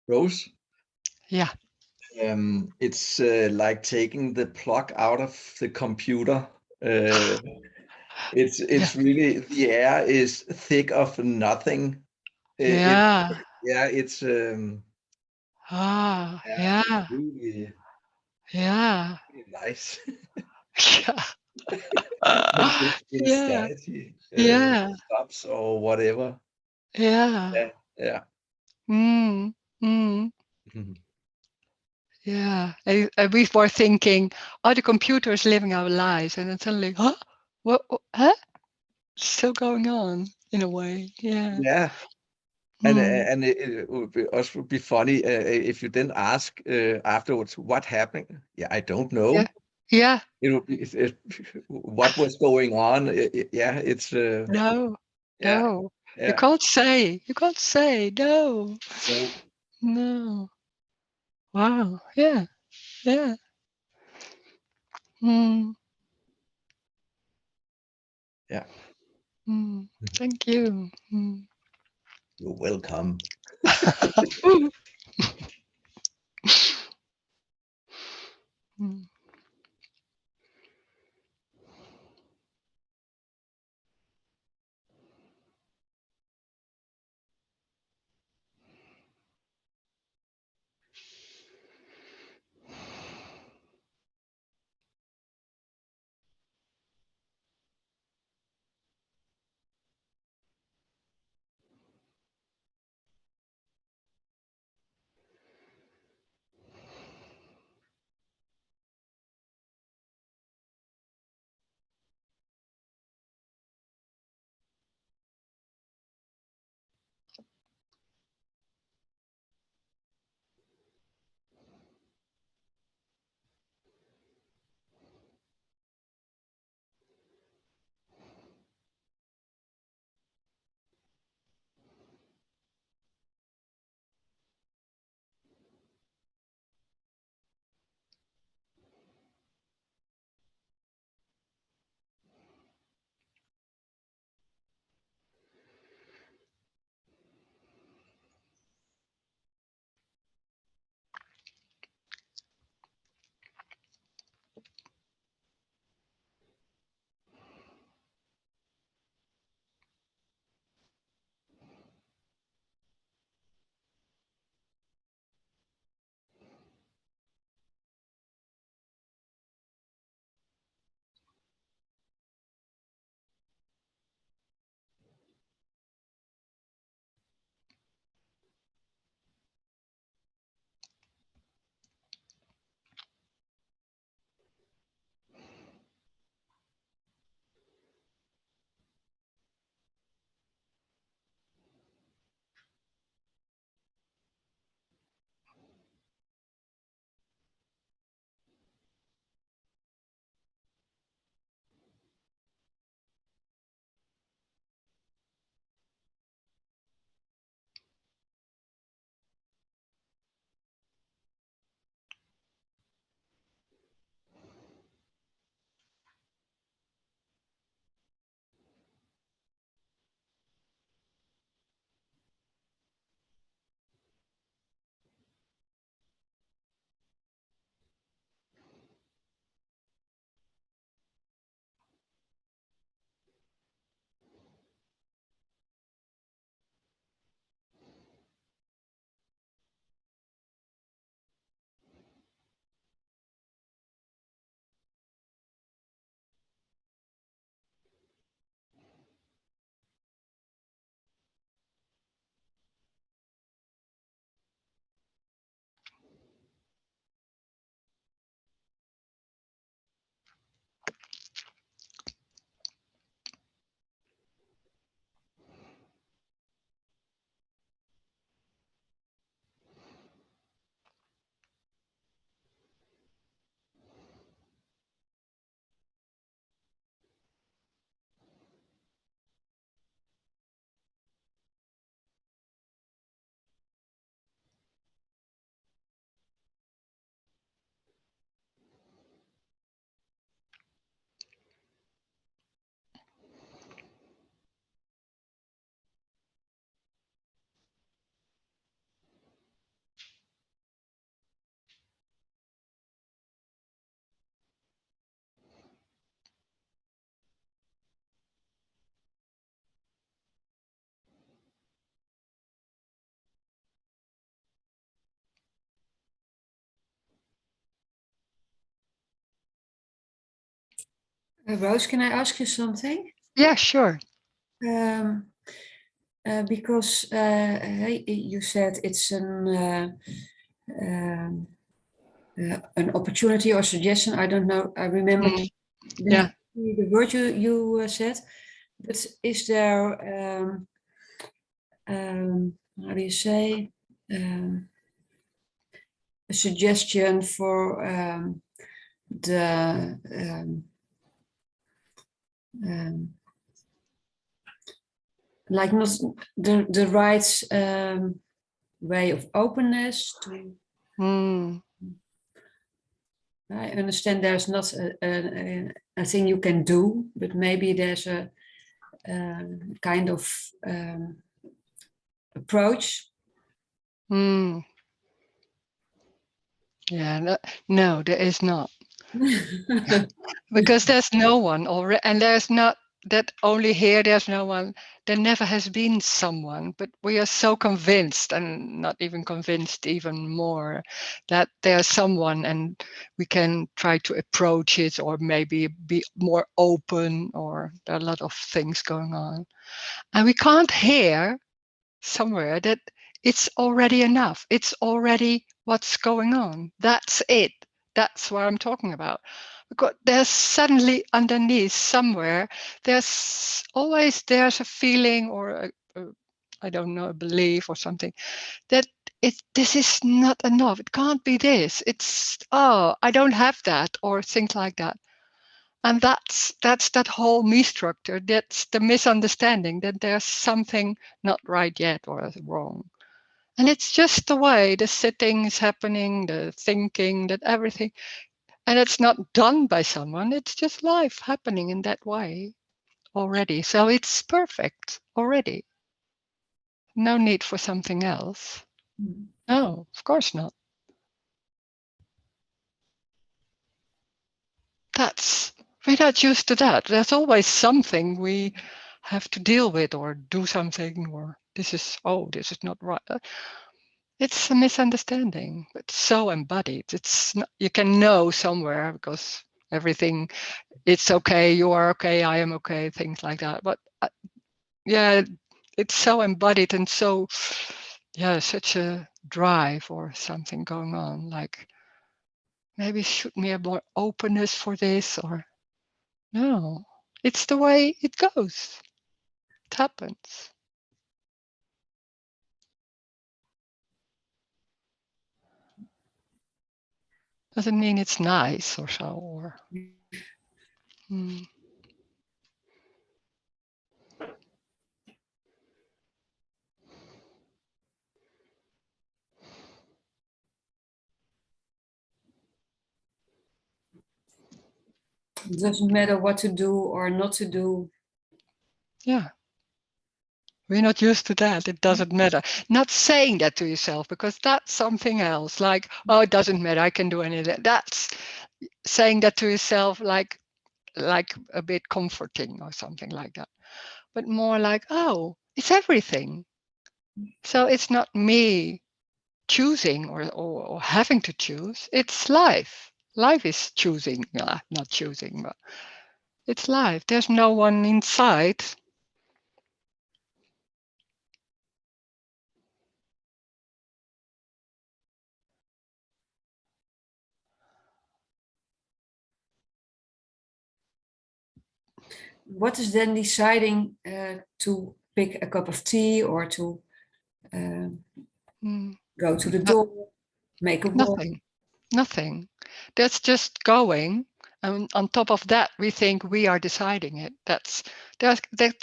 Rose, Yeah. it's like taking the plug out of the computer. It's really, the air is thick of nothing. Yeah. It's Yeah. really, Yeah. really nice. Yeah. And this Yeah. insanity Yeah. stops or whatever. Yeah. Yeah. Mm. Mm. Mhm. Yeah. And we were thinking, oh, the computer is living our lives. And then suddenly, huh? Huh? Still going on in a way. Yeah. Yeah. And it would be also be funny if you then ask afterwards what happened. Yeah, I don't know. Yeah. It would be what was going on. Yeah, it's No. yeah, No. You yeah. can't say. You can't say. No. So No. Wow. Yeah. Yeah. Mm. yeah, Mm. Thank you. Mm. you're welcome. Mm. Rose, can I ask you something? Yeah, sure. Because you said it's an opportunity or suggestion. I don't know. I remember Yeah. the word you said. But is there how do you say a suggestion for the like not the right way of openness to? I understand there's not a thing you can do, but maybe there's a kind of approach. Yeah, no, there is not. Because there's no one already, and there's not that only here there's no one. There never has been someone, but we are so convinced, and not even convinced even more, that there's someone and we can try to approach it or maybe be more open, or there are a lot of things going on. And we can't hear somewhere that it's already enough. It's already what's going on. That's it. That's what I'm talking about. Because there's suddenly underneath somewhere, there's a feeling or I don't know, a belief or something that this is not enough. It can't be this. It's, oh, I don't have that, or things like that. And that's that whole me structure. That's the misunderstanding that there's something not right yet or wrong. And it's just the way the sitting is happening, the thinking, that everything. And it's not done by someone. It's just life happening in that way already. So it's perfect already. No need for something else. No, of course not. We're not used to that. There's always something we have to deal with or do something, or this is not right. It's a misunderstanding. It's so embodied. It's not, you can know somewhere because everything, it's okay, you are okay, I am okay, things like that. But yeah, it's so embodied and so, yeah, such a drive or something going on. Like maybe should be a more openness for this, or no, it's the way it goes. It happens. Doesn't mean it's nice or so, or It doesn't matter what to do or not to do. yeah. We're not used to that. It doesn't matter. Not saying that to yourself, because that's something else. Like, oh, it doesn't matter, I can do anything. That's saying that to yourself, like a bit comforting or something like that. But more like, oh, it's everything. So it's not me choosing or having to choose. It's life. Life is choosing, not choosing, but it's life. There's no one inside. What is then deciding to pick a cup of tea or to go to the door, make a walk? Nothing. That's just going. And on top of that, we think we are deciding it.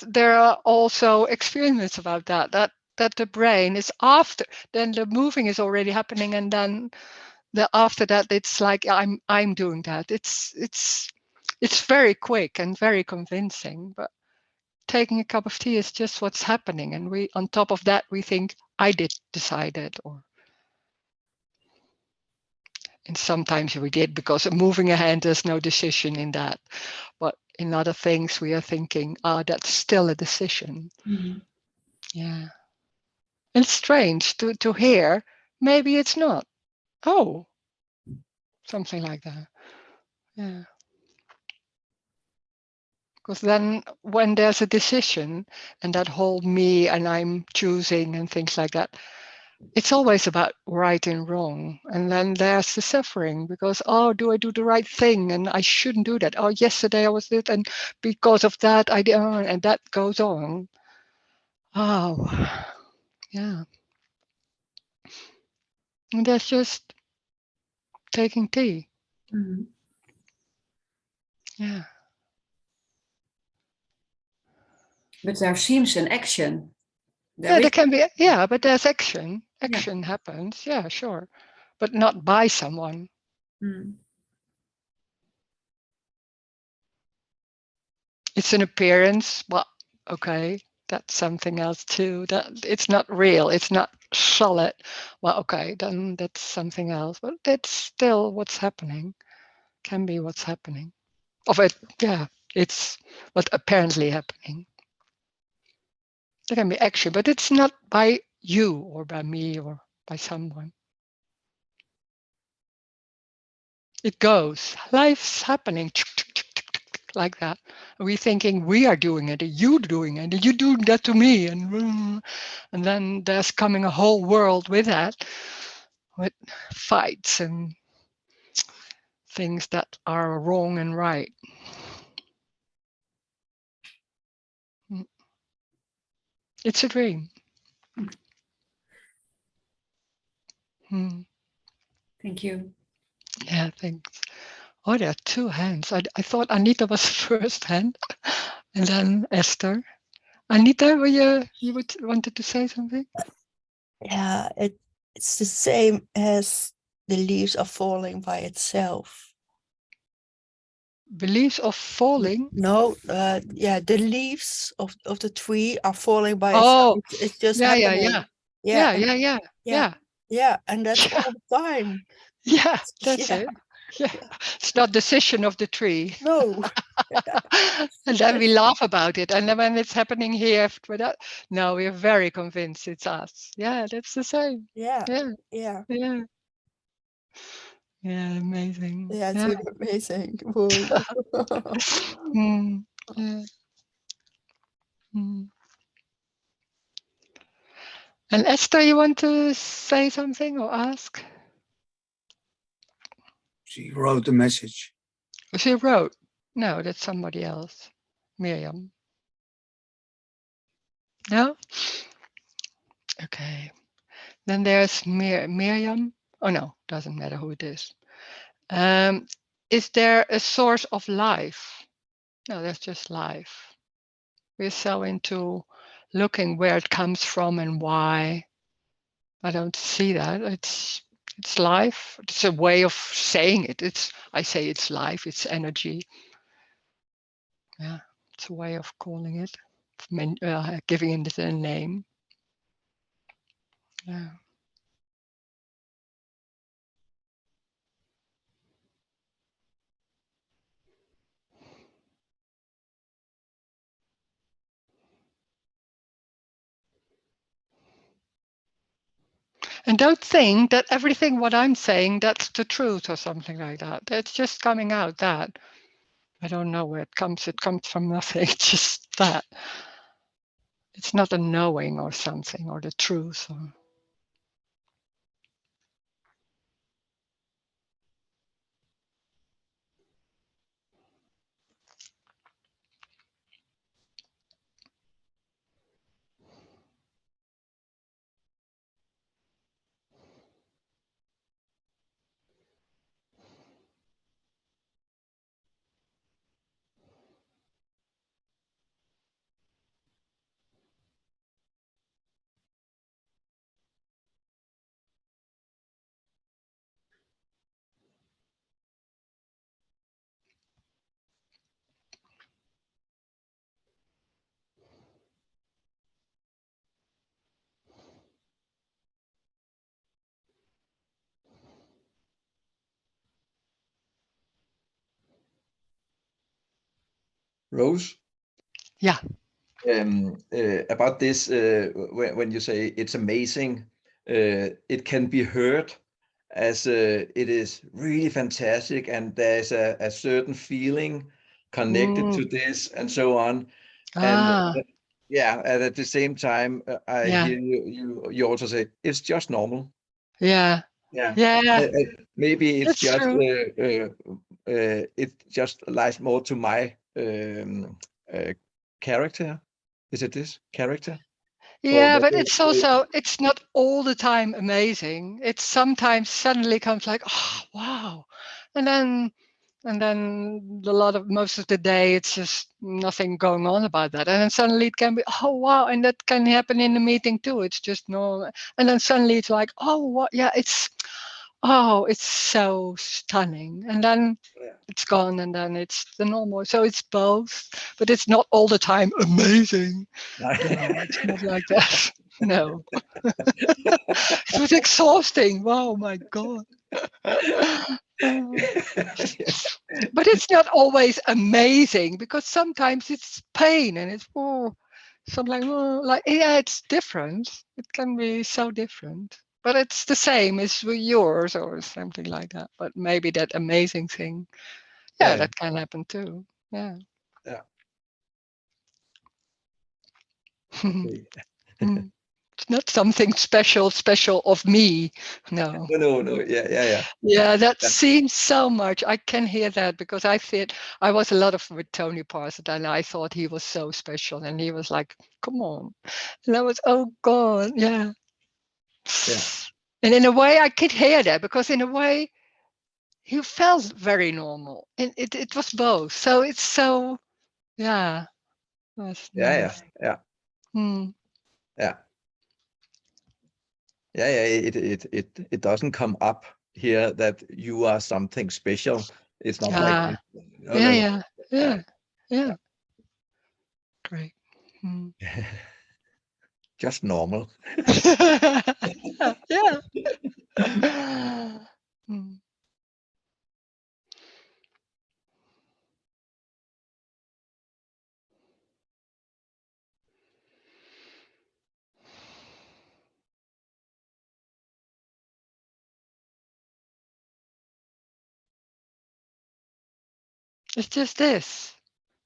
There are also experiments about that the brain is after, then the moving is already happening, and then after that it's like I'm doing that. It's very quick and very convincing, but taking a cup of tea is just what's happening, and we on top of that we think I did decide it, and sometimes we did, because moving a hand, there's no decision in that. But in other things, we are thinking, that's still a decision. Mm-hmm. Yeah. It's strange to hear, maybe it's not. Oh, something like that. Yeah. Because then when there's a decision and that whole me and I'm choosing and things like that, it's always about right and wrong. And then there's the suffering because, oh, do I do the right thing? And I shouldn't do that. Oh, yesterday I was it. And because of that, I did, and that goes on. Oh, yeah. And that's just taking tea. Mhm. Yeah. But there seems an action. Yeah, There there is. can be, yeah, but there's action. Action happens. Yeah, sure. But not by someone. Mm. It's an appearance. Well, okay, that's something else too. That it's not real. It's not solid. Well, okay, then that's something else. But it's still what's happening. Can be what's happening. Of it, yeah. It's what's apparently happening. There can be action, but it's not by you or by me or by someone. It goes. Life's happening like that. We thinking we are doing it, you doing it, you do that to me, and then there's coming a whole world with that, with fights and things that are wrong and right. It's a dream. Thank you. Yeah, thanks. Oh, there are two hands. I thought Anita was first hand, and then Esther. Anita, you wanted to say something? Yeah, it's the same as the leaves are falling by itself. Beliefs of falling. No, yeah, the leaves of the tree are falling by itself. Oh, It's just yeah, yeah, happening. yeah, and- yeah, yeah, yeah, yeah, and that's all the time. yeah. That's Yeah, it. Yeah, it's not decision of the tree. no. And then we laugh about it. And then when it's happening here, no, we're very convinced it's us. Yeah, that's the same. Yeah, Yeah, yeah, yeah, yeah, amazing. yeah. It's Yeah. really amazing. Whoa. Yeah. Mm. And Esther, you want to say something or ask? She wrote a message. She wrote. No, that's somebody else. Miriam. No? Okay. Then there's Miriam. Oh no, doesn't matter who it is. Is there a source of life? No, that's just life. We're so into looking where it comes from and why. I don't see that. It's life. It's a way of saying it. I say it's life. It's energy. Yeah, it's a way of calling it, giving it a name. Yeah. And don't think that everything what I'm saying, that's the truth or something like that. It's just coming out that. I don't know where it comes. It comes from nothing. It's just that. It's not a knowing or something or the truth. Or... Rose? Yeah. About this, when you say it's amazing, it can be heard as it is really fantastic, and there's a certain feeling connected to this and so on. And yeah, and at the same time, I Yeah. hear you also say it's just normal. Yeah. Yeah. Yeah. Maybe it's That's just true. it just lies more to my character. Is it this character? Yeah, but it's also, it's not all the time amazing. It's sometimes suddenly comes like, oh wow. And then most of the day it's just nothing going on about that. And then suddenly it can be, oh wow, and that can happen in the meeting too. It's just normal. And then suddenly it's like, oh what, yeah, it's so stunning. And then it's gone, and then it's the normal. So it's both, but it's not all the time amazing. No, it's not like that. No. It was exhausting. Wow, my God. Yes. But it's not always amazing, because sometimes it's pain and it's something like, yeah, it's different. It can be so different. But it's the same as with yours or something like that. But maybe that amazing thing, Yeah. that can happen too. Yeah. Yeah. Mm. It's not something special of me. No. No. Yeah. Yeah, that Yeah. seems so much. I can hear that, because I was a lot of with Tony Parsons, and I thought he was so special, and he was like, come on. And I was, oh God, yeah. Yeah. And in a way I could hear that, because in a way he felt very normal. And it was both. So it's so, yeah, that's nice. Yeah. Hmm. Yeah. It doesn't come up here that you are something special. It's not like Ah, this. No, yeah, no. yeah, Yeah. yeah, yeah. Great. Hmm. Just normal. Yeah. Hmm. It's just this.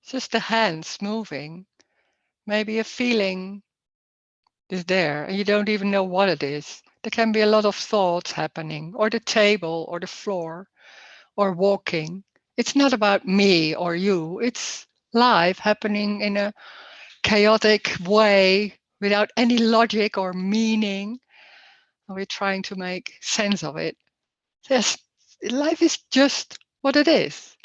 It's just the hands moving. Maybe a feeling is there and you don't even know what it is. There can be a lot of thoughts happening, or the table, or the floor, or walking. It's not about me or you. It's life happening in a chaotic way without any logic or meaning. And we're trying to make sense of it. Yes, life is just what it is.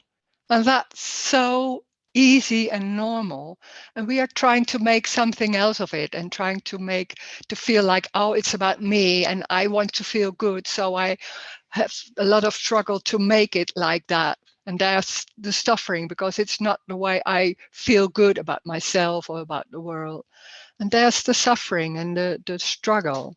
And that's so easy and normal. And we are trying to make something else of it, and trying to feel like, oh, it's about me and I want to feel good. So I have a lot of struggle to make it like that. And there's the suffering, because it's not the way I feel good about myself or about the world. And there's the suffering and the struggle.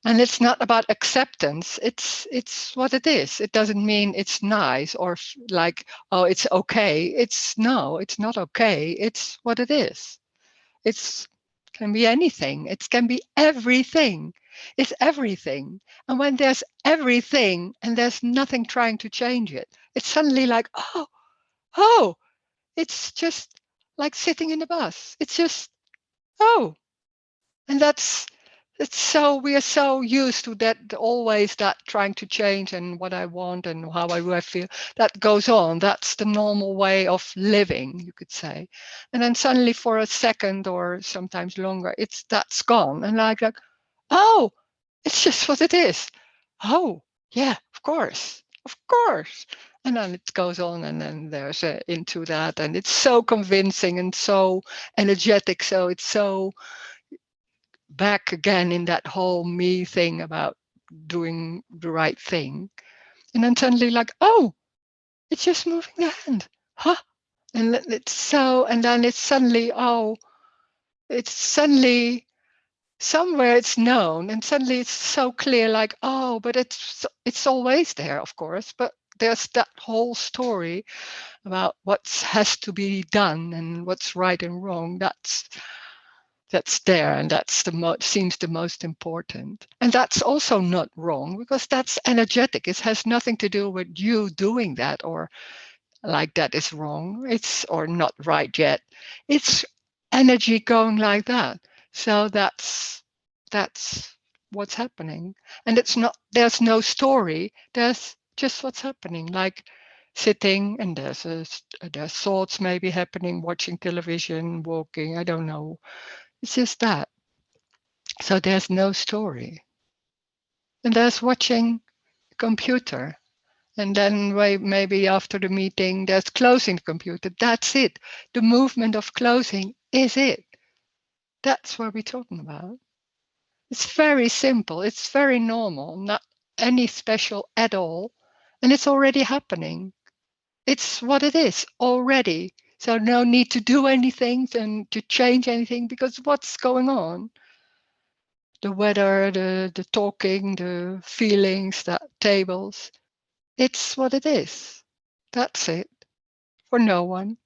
And it's not about acceptance. It's what it is. It doesn't mean it's nice or like, oh, it's okay. It's not okay. It's what it is. It's can be anything. It can be everything. It's everything. And when there's everything and there's nothing trying to change it, it's suddenly like, oh, it's just like sitting in the bus. It's just, oh, and it's so we are so used to that, always that trying to change and what I want and how I feel, that goes on. That's the normal way of living, you could say. And then suddenly for a second or sometimes longer, that's gone. And like, oh, it's just what it is. Oh, yeah, of course. And then it goes on, and then there's into that, and it's so convincing and so energetic. So it's so back again in that whole me thing about doing the right thing. And then suddenly like, oh, it's just moving the hand. Huh? And it's so, and then it's suddenly, oh, it's suddenly somewhere it's known, and suddenly it's so clear, like, oh, but it's always there, of course, but there's that whole story about what has to be done and what's right and wrong. That's there, and that's seems the most important. And that's also not wrong, because that's energetic. It has nothing to do with you doing that or like that is wrong. It's or not right yet. It's energy going like that. So that's what's happening. And it's not, there's no story. There's just what's happening. Like sitting and there's thoughts maybe happening, watching television, walking, I don't know. It's just that. So there's no story. And there's watching a computer. And then maybe after the meeting, there's closing the computer. That's it. The movement of closing is it. That's what we're talking about. It's very simple. It's very normal, not any special at all. And it's already happening. It's what it is already. So no need to do anything and to change anything because what's going on? The weather, the talking, the feelings, the tables. It's what it is. That's it. For no one,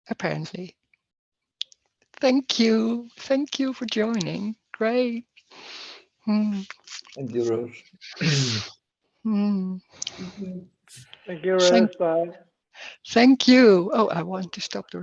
apparently. Thank you. Thank you for joining. Great. Mm. Thank you, Rose. Mm. Thank you. Thank you, Rose. Bye. Thank you. Oh, I want to stop the